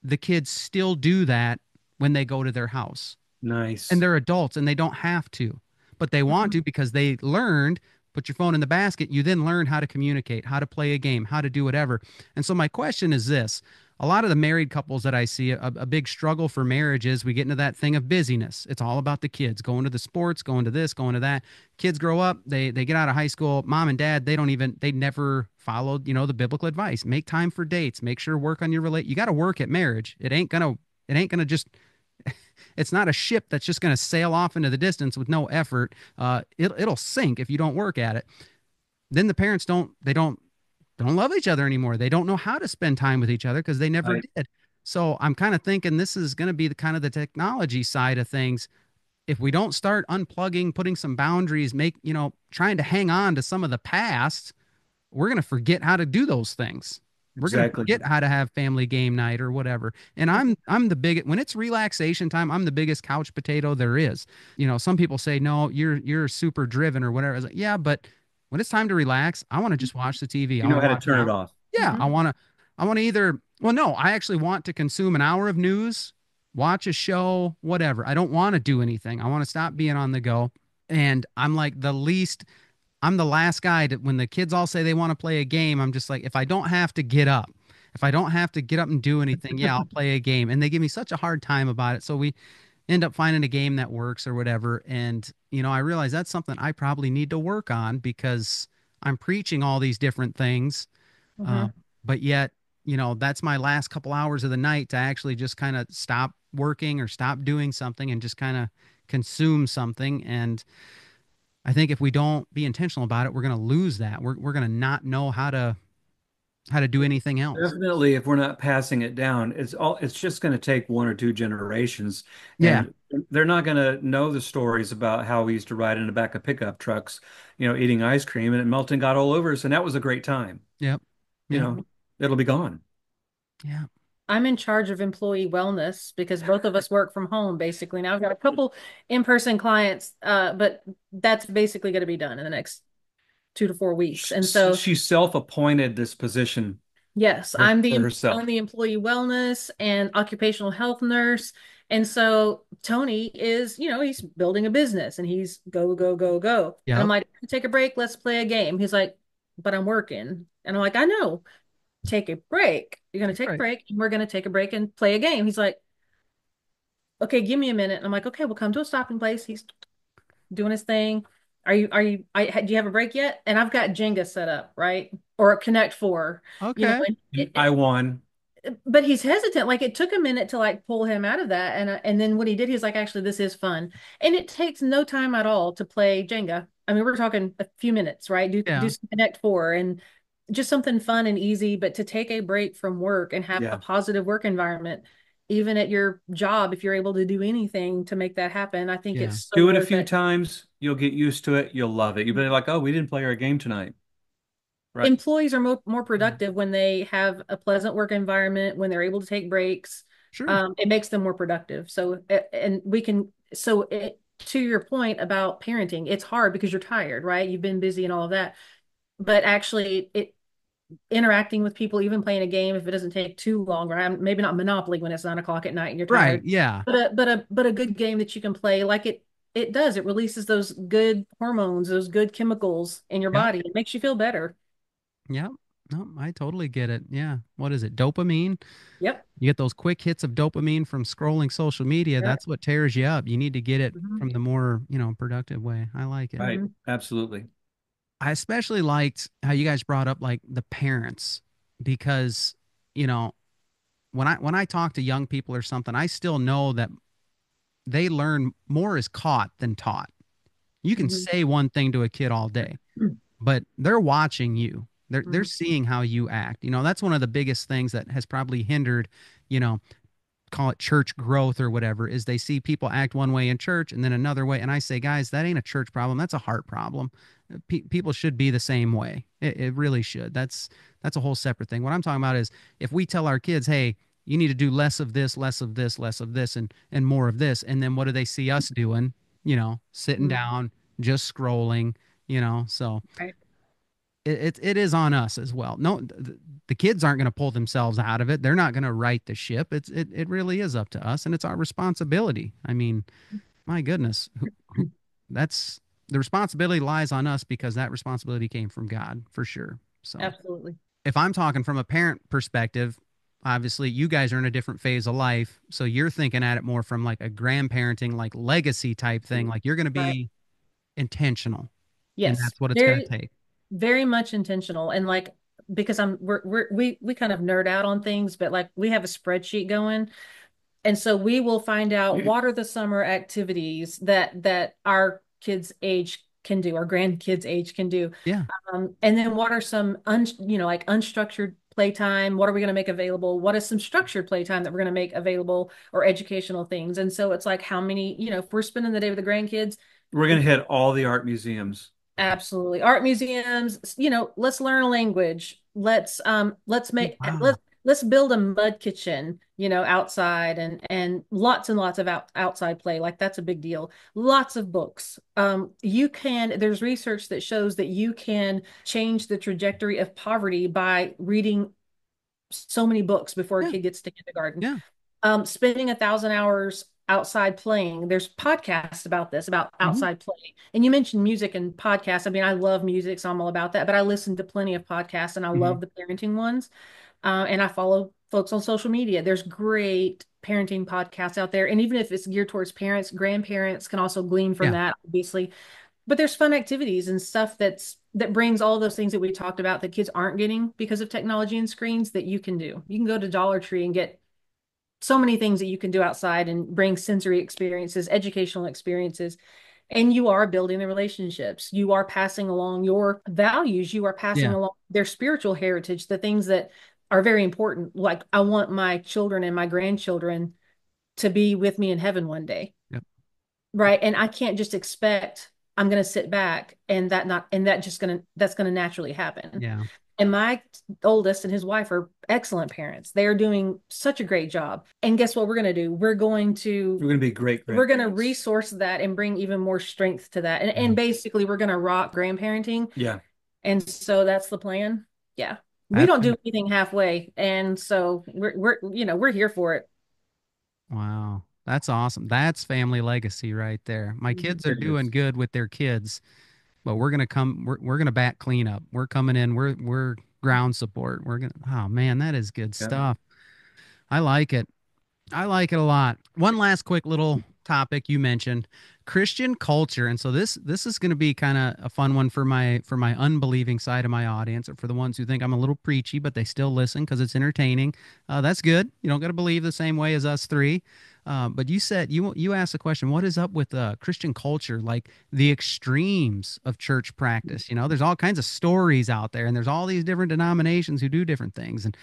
The kids still do that when they go to their house, and Nice. they're adults and they don't have to, but they want Hmm. to because they learned put your phone in the basket. You then learn how to communicate, how to play a game, how to do whatever. And so my question is this: a lot of the married couples that I see, a big struggle for marriage is we get into that thing of busyness. It's all about the kids going to the sports, going to this, going to that. Kids grow up, they get out of high school. Mom and dad, they never followed, the biblical advice. Make time for dates. Make sure work on your relate. You got to work at marriage. It ain't gonna just it's not a ship that's just going to sail off into the distance with no effort. It'll sink if you don't work at it. Then the parents don't love each other anymore. They don't know how to spend time with each other because they never Right. did. So I'm kind of thinking this is going to be the kind of the technology side of things. If we don't start unplugging, putting some boundaries, trying to hang on to some of the past, we're going to forget how to do those things. We're going to Exactly. forget how to have family game night or whatever. And I'm the biggest when it's relaxation time, I'm the biggest couch potato there is. Some people say, "No, you're super driven or whatever." I was like, "Yeah, but when it's time to relax, I want to just watch the TV. I You want know to how to watch an turn it hour." off. Yeah, Hmm. I want to either well, no, I actually want to consume an hour of news, watch a show, whatever. I don't want to do anything. I want to stop being on the go. And I'm the last guy to, when the kids all say they want to play a game, I'm just like, if I don't have to get up, if I don't have to get up and do anything, yeah, I'll play a game. And they give me such a hard time about it. So we end up finding a game that works or whatever. And, I realize that's something I probably need to work on because I'm preaching all these different things. Uh, Hmm. but yet, that's my last couple hours of the night to actually just kind of stop working or stop doing something and just kind of consume something. And I think if we don't be intentional about it, we're going to lose that. We're going to not know how to do anything else. Definitely, if we're not passing it down, it's just going to take one or two generations, Yeah. and they're not going to know the stories about how we used to ride in the back of pickup trucks, eating ice cream and it melting got all over us, and that was a great time. Yep. You Yep. know, it'll be gone. Yeah. I'm in charge of employee wellness because both of us work from home basically. Now I've got a couple in-person clients, but that's basically going to be done in the next 2 to 4 weeks. And so She self-appointed this position yes, for I'm herself. the employee wellness and occupational health nurse. And so Tony is, he's building a business and he's go, go, go, go. And I'm Yep. like, take a break, let's play a game. He's like, but I'm working. And I'm like, I know, take a break. You're gonna take a Right. break and we're gonna take a break and play a game. He's like, okay, give me a minute. And I'm like, okay, we'll come to a stopping place. He's doing his thing. Do you have a break yet? And I've got Jenga set up, right? Or Connect Four, Okay. and I won. but he's hesitant. Like it took a minute to like pull him out of that, and then what he did, he's like, actually, this is fun, and it takes no time at all to play Jenga. I mean, we're talking a few minutes, right? Do Yeah. some Connect Four and just something fun and easy, but to take a break from work and have a Yeah. positive work environment, even at your job, if you're able to do anything to make that happen, I think Yeah. it's so Do it a worth few it. times, you'll get used to it, you'll love it. You'll be like, oh, we didn't play our game tonight. Right. Employees are more Yeah. productive when they have a pleasant work environment, when they're able to take breaks. Sure. It makes them more productive. So, and we can, to your point about parenting, it's hard because you're tired, right? You've been busy and all of that. But actually, interacting with people, even playing a game, if it doesn't take too long, right? Maybe not Monopoly when it's 9 o'clock at night and you're Right. tired, Yeah. but a good game that you can play, like it does. It releases those good hormones, those good chemicals in your Yep. body. It makes you feel better. Yep. No, I totally get it. Yeah. What is it? Dopamine? Yep. You get those quick hits of dopamine from scrolling social media. Yep. That's what tears you up. You need to get it Mhm. from the more, productive way. I like it. Right. Mhm. Absolutely. I especially liked how you guys brought up like the parents because, you know, when I talk to young people or something, I still know that they learn more is caught than taught. You can Mhm. say one thing to a kid all day, but they're watching you. They're Mhm. seeing how you act. That's one of the biggest things that has probably hindered, you know, call it church growth or whatever, is they see people act one way in church and then another way. And I say, guys, that ain't a church problem. That's a heart problem. People should be the same way. It really should. That's a whole separate thing. What I'm talking about is if we tell our kids, hey, you need to do less of this, less of this, less of this, and more of this. And then what do they see us doing? Sitting Mhm. down, just scrolling, so Right. it is on us as well. No, the kids aren't going to pull themselves out of it. They're not going to right the ship. It really is up to us, and it's our responsibility. I mean, my goodness, that's the responsibility lies on us because that responsibility came from God for sure. So Absolutely. if I'm talking from a parent perspective, obviously you guys are in a different phase of life, so you're thinking at it more from like a grandparenting, like legacy type thing. Like you're going to Right. be intentional, and Yes. that's what it's going Very, to take. very much intentional. And like, because we kind of nerd out on things, but like we have a spreadsheet going. And so we will find out what are the summer activities that our kids' age can do, our grandkids' age can do. Yeah. And then what are some like unstructured playtime? What are we going to make available? What is some structured playtime that we're going to make available or educational things? And so it's like how many, if we're spending the day with the grandkids, We're going to hit all the art museums. absolutely. Art museums, let's learn a language. Let's Oh, make wow. let's build a mud kitchen, outside and lots of outside play. Like that's a big deal. Lots of books. There's research that shows that you can change the trajectory of poverty by reading so many books before a Yeah. kid gets to kindergarten. Yeah. Spending 1,000 hours outside playing. There's podcasts about this, about Hmm. outside play. And you mentioned music and podcasts. I mean, I love music, so I'm all about that. But I listen to plenty of podcasts, and I Hmm. love the parenting ones. And I follow folks on social media. There's great parenting podcasts out there. And even if it's geared towards parents, grandparents can also glean from Yeah. that, obviously. but there's fun activities and stuff that brings all those things that we talked about that kids aren't getting because of technology and screens that you can do. You can go to Dollar Tree and get so many things that you can do outside and bring sensory experiences, educational experiences. And you are building the relationships. You are passing along your values. You are passing Yeah. along their spiritual heritage, the things that are very important. Like, I want my children and my grandchildren to be with me in heaven one day. Yep. Right. And I can't just expect I'm going to sit back and that's going to naturally happen. Yeah. And my oldest and his wife are excellent parents. They are doing such a great job. And guess what we're going to do? We're going to be great We're going to grandparents. resource that and bring even more strength to that. Yeah. And basically we're going to rock grandparenting. Yeah. And so that's the plan. Yeah. We That's don't do anything halfway. And so we're here for it. wow. That's awesome. That's family legacy right there. My kids are It doing is. good with their kids, but we're gonna back cleanup. We're coming in, we're ground support. We're gonna oh man, that is good Yeah. stuff. I like it. I like it a lot. One last quick little topic you mentioned, Christian culture, and so this is going to be kind of a fun one for my unbelieving side of my audience, or for the ones who think I'm a little preachy, but they still listen because it's entertaining. That's good. You don't got to believe the same way as us three. But you said you asked the question, what is up with Christian culture, like the extremes of church practice? You know, there's all kinds of stories out there, and there's all these different denominations who do different things, and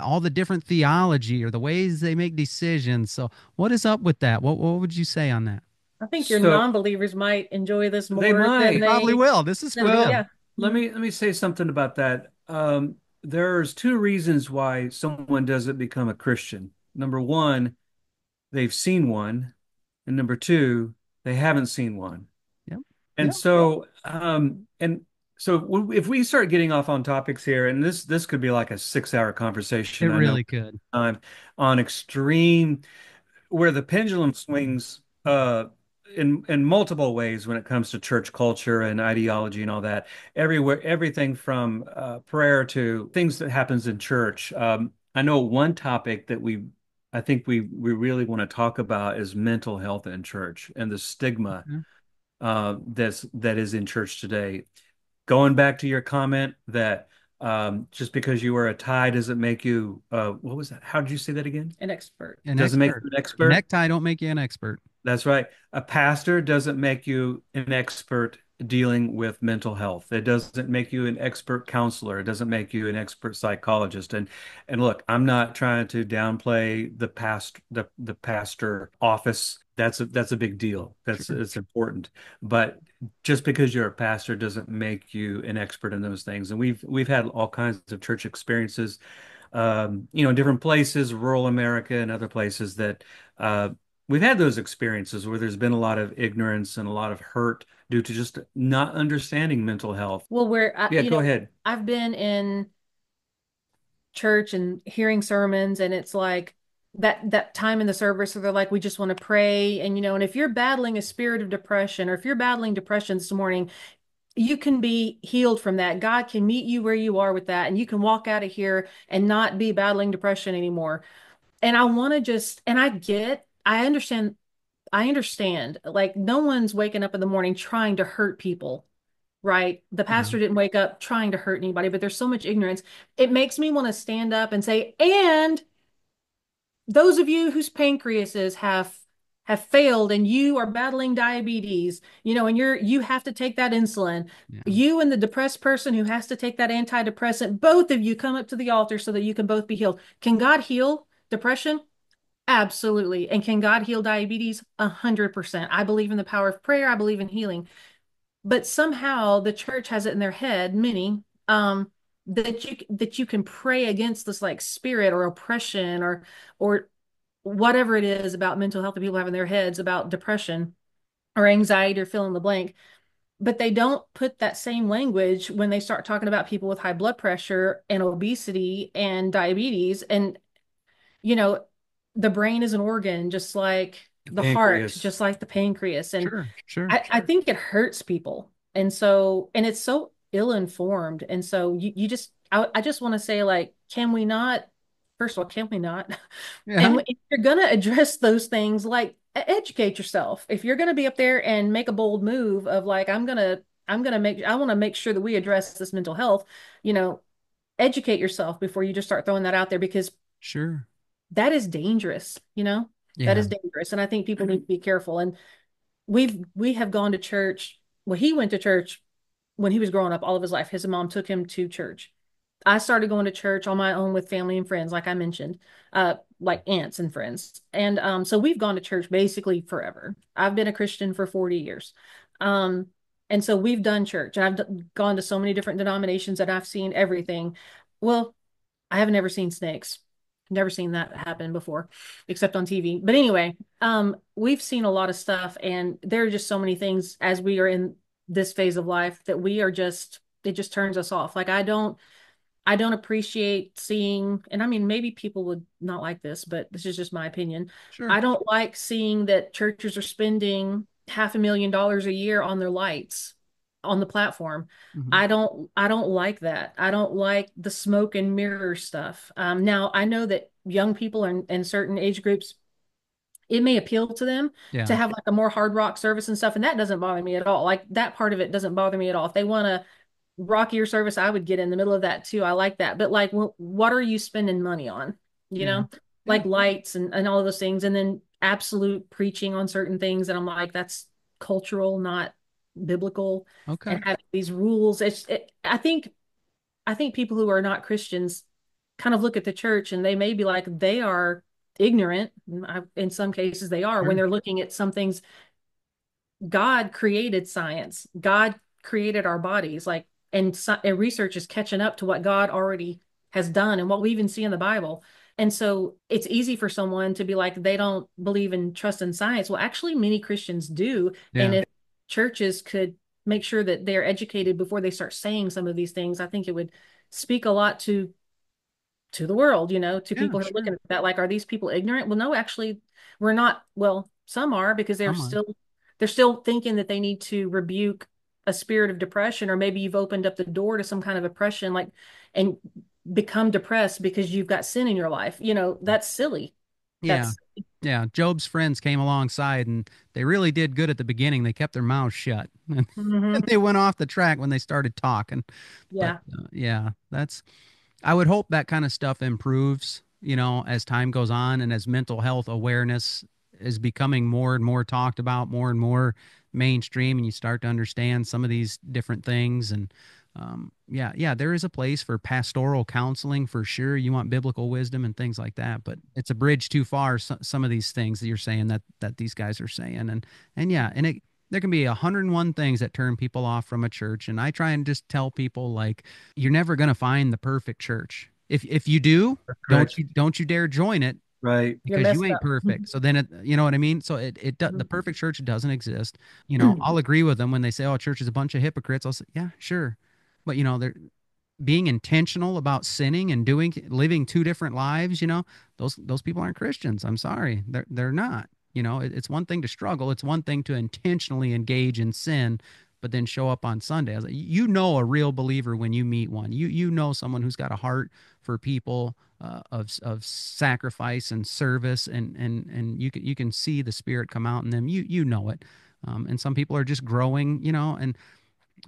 all the different theology or the ways they make decisions. So, what is up with that? What would you say on that? I think your So non-believers might enjoy this they more than might. Probably they will. This is for than Well, them. yeah. let Mhm. me say something about that. There's two reasons why someone doesn't become a Christian. Number one, they've seen one, and number two, they haven't seen one. Yep. And Yep. if we start getting off on topics here, and this could be like a 6 hour It conversation, I know, really could. on extreme where the pendulum swings in multiple ways when it comes to church culture and ideology and all that. Everywhere, everything from prayer to things that happens in church. I know one topic that I think we really want to talk about is mental health in church and the stigma Yeah. that is in church today. Going back to your comment that just because you wear a tie doesn't make you what was that? How did you say that again? An expert. An Doesn't make expert. you an A expert. necktie don't make you an expert. That's right. A pastor doesn't make you an expert dealing with mental health. It doesn't make you an expert counselor. It doesn't make you an expert psychologist. And look, I'm not trying to downplay the pastor office. That's a big deal. Sure. It's important. But just because you're a pastor doesn't make you an expert in those things. And we've had all kinds of church experiences, in different places, rural America and other places that we've had those experiences where there's been a lot of ignorance and a lot of hurt due to just not understanding mental health. Well, Yeah, go ahead. I've been in church and hearing sermons, and it's like that time in the service where they're like, we just want to pray. And and if you're battling a spirit of depression, or if you're battling depression this morning, you can be healed from that. God can meet you where you are with that, and you can walk out of here and not be battling depression anymore. And I want to just, and I understand, like, no one's waking up in the morning trying to hurt people, right? The Yeah. pastor didn't wake up trying to hurt anybody, but there's so much ignorance. It makes me want to stand up and say, and those of you whose pancreases have failed and you are battling diabetes, and you have to take that insulin. Yeah. You and the depressed person who has to take that antidepressant, both of you come up to the altar so that you can both be healed. Can God heal depression? Absolutely. And can God heal diabetes? 100%. I believe in the power of prayer. I believe in healing. But somehow the church has it in their head, many, that you can pray against this, like, spirit or oppression or whatever it is about mental health that people have in their heads about depression or anxiety or fill in the blank. But they don't put that same language when they start talking about people with high blood pressure and obesity and diabetes. And you know, the brain is an organ, just like The the heart, pancreas. just like the pancreas. And Sure. Sure. I think it hurts people. And it's so ill-informed. And so I just want to say, like, can we not, first of all, can we not? Yeah. And if you're going to address those things, like, educate yourself. If you're going to be up there and make a bold move of like, I want to make sure that we address this mental health, you know, educate yourself before you just start throwing that out there because Sure. that is dangerous, that Yeah. is dangerous. And I think people need to be careful. And we have gone to church. Well, he went to church when he was growing up all of his life. His mom took him to church. I started going to church on my own with family and friends, like I mentioned, like aunts and friends. And so we've gone to church basically forever. I've been a Christian for 40 years. Um, and so we've done church. And gone to so many different denominations that I've seen everything. Well, I have never seen snakes. Never seen that happen before, except on TV. But anyway, we've seen a lot of stuff, and there are just so many things as we are in this phase of life that we are just it just turns us off. Like I don't appreciate seeing, and I mean maybe people would not like this, but this is just my opinion. Sure. I don't like seeing that churches are spending $500,000 a year on their lights on the platform. Hmm. I don't like that. I don't like the smoke and mirror stuff. Now I know that young people and certain age groups, it may appeal to them to Yeah. have like a more hard rock service and stuff, and that doesn't bother me at all. Like that part of it doesn't bother me at all. If they want to rockier service, I would get in the middle of that too. I like that. But like, what are you spending money on? You Yeah. know, Yeah. like lights and all of those things, and then absolute preaching on certain things. And I'm like, that's cultural, not biblical. And Okay. having these rules, I think people who are not Christians kind of look at the church and they may be like they are ignorant. In some cases, they are when Sure. they're looking at some things. God created science. God created our bodies. And research is catching up to what God already has done and what we even see in the Bible. And so it's easy for someone to be like, they don't believe in trust in science. Well, actually, many Christians do. And Yeah. if churches could make sure that they're educated before they start saying some of these things, I think it would speak a lot to the world, to Yeah. people who are looking Sure. at that, like, are these people ignorant? Well, no, actually, we're not. Well, some are because they're Come on. still thinking that they need to rebuke a spirit of depression, or maybe you've opened up the door to some kind of oppression, like, and become depressed because you've got sin in your life. That's silly. Yeah. That's Yeah. Job's friends came alongside and they really did good at the beginning. They kept their mouths shut and, and Mhm. they went off the track when they started talking. But Yeah, yeah, I would hope that kind of stuff improves, as time goes on and as mental health awareness is becoming more and more talked about, more and more mainstream, and you start to understand some of these different things. And yeah, yeah, there is a place for pastoral counseling for sure. You want biblical wisdom and things like that, but it's a bridge too far. Some of these things that you're saying that these guys are saying, and yeah, and there can be 101 things that turn people off from a church. And I try and just tell people like you're never going to find the perfect church. If you do, Correct. don't you dare join it Right. you're because you messed ain't up. perfect. So then you know what I mean? So the perfect church doesn't exist. I'll agree with them when they say, "Oh, church is a bunch of hypocrites." I'll say, "Yeah, sure." But they're being intentional about sinning and living two different lives, those people aren't Christians. I'm sorry. They're not. It's one thing to struggle, it's one thing to intentionally engage in sin, but then show up on Sunday. I was like, a real believer when you meet one. You know someone who's got a heart for people, of sacrifice and service, and you can see the Spirit come out in them. You know it. And some people are just growing, and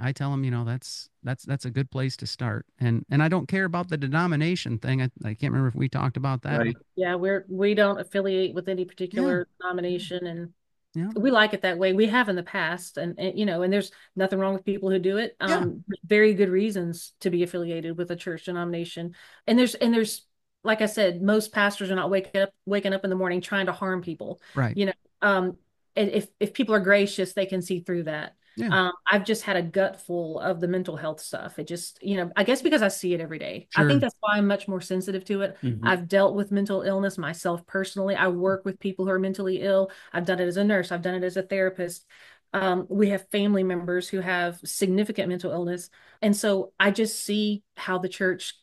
I tell them, that's a good place to start. And I don't care about the denomination thing. I can't remember if we talked about that, but Right. Yeah, we don't affiliate with any yeah, particular denomination, and yeah, we like it that way. We have in the past, and there's nothing wrong with people who do it. yeah, Very good reasons to be affiliated with a church denomination. And there's like I said, most pastors are not waking up in the morning trying to harm people. right, You know, and if people are gracious, they can see through that. yeah, I've just had a gut full of the mental health stuff. It just, I guess because I see it every day. I think sure, that's why I'm much more sensitive to it. Hmm. I've dealt with mental illness myself personally. I work with people who are mentally ill. I've done it as a nurse. I've done it as a therapist. We have family members who have significant mental illness. And so I just see how the church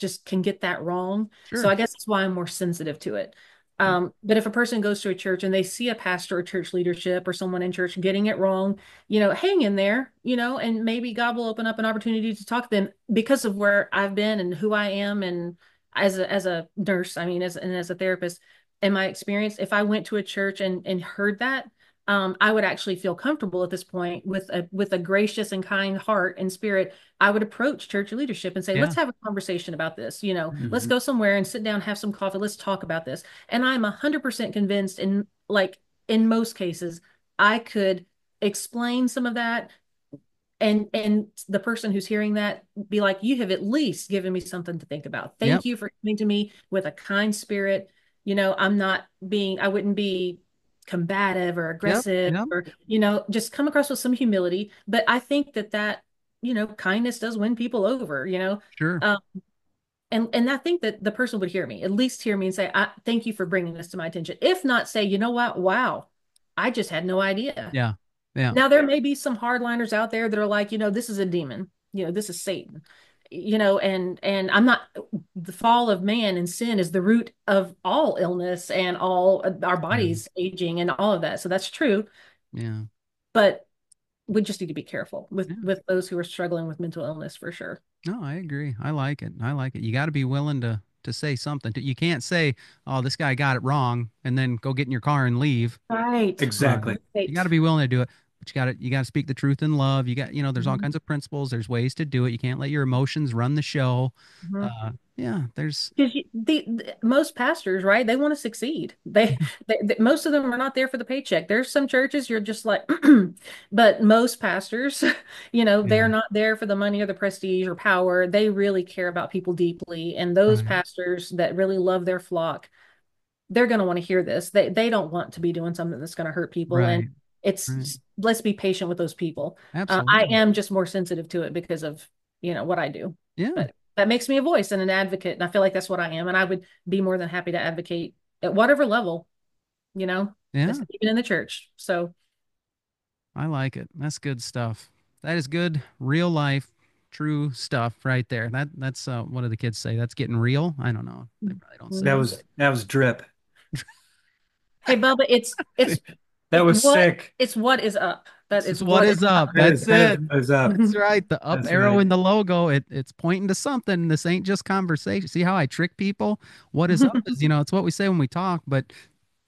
just can get that wrong. So sure, I guess that's why I'm more sensitive to it. yeah, But if a person goes to a church and they see a pastor or church leadership or someone in church getting it wrong, hang in there, and maybe God will open up an opportunity to talk to them because of where I've been and who I am and as a nurse, I mean, as a therapist. in my experience, if I went to a church and heard that, I would actually feel comfortable at this point with a gracious and kind heart and spirit. I would approach church leadership and say, Yeah. let's have a conversation about this. Let's Mhm. go somewhere and sit down, have some coffee. Let's talk about this. And I'm 100% convinced in most cases, I could explain some of that, and the person who's hearing that be like, you have at least given me something to think about. Yep. Thank you for coming to me with a kind spirit. I wouldn't be combative or Yep. aggressive, Yep. or just come across with some humility. But I think that kindness does win people over. Sure. um, and I think that the person would hear me, at least hear me and say, thank you for bringing this to my attention. If not, say, you know what, wow, I just had no idea. Yeah. Yeah. Now, there may be some hardliners out there that are like, this is a demon, this is Satan, and I'm not, the fall of man and sin is the root of all illness and all our Yeah. bodies aging and all of that. So that's true, Yeah. but we just need to be careful with Yeah. those who are struggling with mental illness for sure. No, I agree. I like it. I like it. You got to be willing to say something. You can't say, "Oh, this guy got it wrong," and then go get in your car and leave. Right. Exactly. You got to be willing to do it. But you got to speak the truth in love. There's all Mhm. kinds of principles. There's ways to do it. You can't let your emotions run the show. Mhm. Yeah, there's Because most pastors, right? They want to succeed. Most of them are not there for the paycheck. There's some churches you're just like, but most pastors, yeah, they're not there for the money or the prestige or power. They really care about people deeply. And those right, pastors that really love their flock, they're going to want to hear this. They don't want to be doing something that's going to hurt people. And right, right. let's be patient with those people. I Absolutely. am just more sensitive to it because of, what I do. Yeah, But that makes me a voice and an advocate. And I feel like that's what I am. And I would be more than happy to advocate at whatever level, yeah. that's even in the church. So, I like it. That's good stuff. That is good, real life, true stuff right there. That's what do the kids say? That's getting real. I don't know. They probably don't say That mhm. that. was drip. Hey, Bubba, That was sick. it's what is up. That It's is what what is is up. up. That's it. That is up. That's right. The up That's arrow right. in the logo, it's pointing to something. This ain't just conversation. See how I trick people? What is up is, it's what we say when we talk, but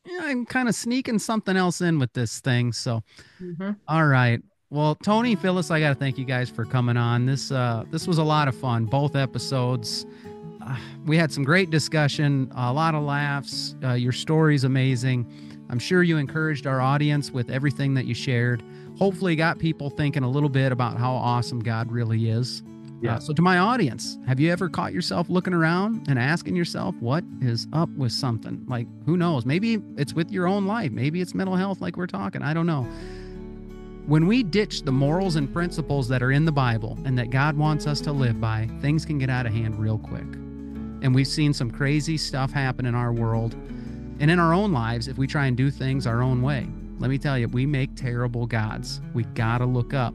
yeah, I'm kind of sneaking something else in with this thing. So, Mhm. all right. Well, Tony, Phyllis, I got to thank you guys for coming on. This was a lot of fun. Both episodes. We had some great discussion, a lot of laughs. Your story's amazing. I'm sure you encouraged our audience with everything that you shared. Hopefully, got people thinking a little bit about how awesome God really is. Yeah. So, to my audience, have you ever caught yourself looking around and asking yourself, what is up with something? Like, who knows? Maybe it's with your own life. Maybe it's mental health, like we're talking. I don't know. When we ditch the morals and principles that are in the Bible and that God wants us to live by, things can get out of hand real quick. And we've seen some crazy stuff happen in our world and in our own lives if we try and do things our own way. Let me tell you, we make terrible gods. We gotta look up.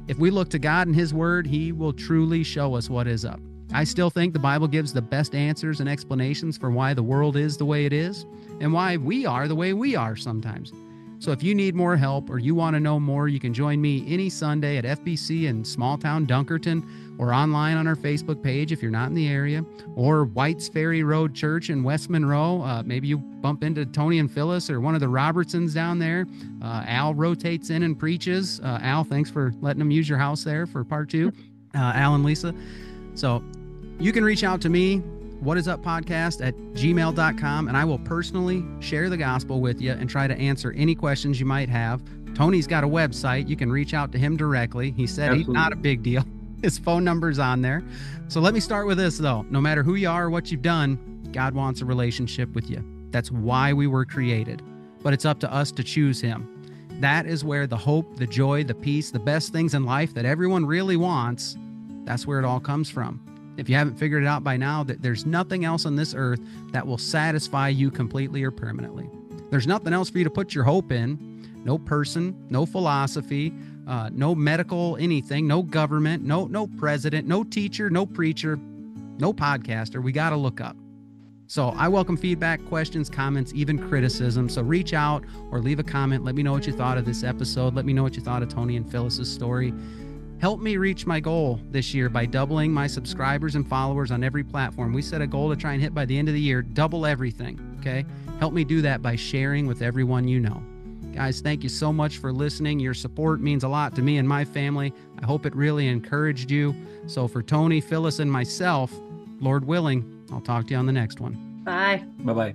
If we look to God and His Word, He will truly show us what is up. I still think the Bible gives the best answers and explanations for why the world is the way it is and why we are the way we are sometimes. So if you need more help or you want to know more, you can join me any Sunday at FBC in small town Dunkerton, or online on our Facebook page if you're not in the area, or White's Ferry Road Church in West Monroe. Maybe you bump into Tony and Phyllis or one of the Robertsons down there. Al rotates in and preaches. Al, thanks for letting him use your house there for part 2. Al and Lisa. So you can reach out to me, whatisuppodcast@gmail.com, and I will personally share the gospel with you and try to answer any questions you might have. Tony's got a website. You can reach out to him directly. He said Absolutely. he's not a big deal. His phone number's on there. So let me start with this, though. No matter who you are or what you've done, God wants a relationship with you. That's why we were created. But it's up to us to choose Him. That is where the hope, the joy, the peace, the best things in life that everyone really wants, that's where it all comes from. If you haven't figured it out by now, that there's nothing else on this earth that will satisfy you completely or permanently. There's nothing else for you to put your hope in. No person, no philosophy, no medical anything, no government, no president, no teacher, no preacher, no podcaster. We got to look up. So I welcome feedback, questions, comments, even criticism. So reach out or leave a comment. Let me know what you thought of this episode. Let me know what you thought of Tony and Phyllis's story. Help me reach my goal this year by doubling my subscribers and followers on every platform. We set a goal to try and hit by the end of the year, double everything, okay? Help me do that by sharing with everyone you know. Guys, thank you so much for listening. Your support means a lot to me and my family. I hope it really encouraged you. So for Tony, Phyllis, and myself, Lord willing, I'll talk to you on the next one. Bye. Bye-bye.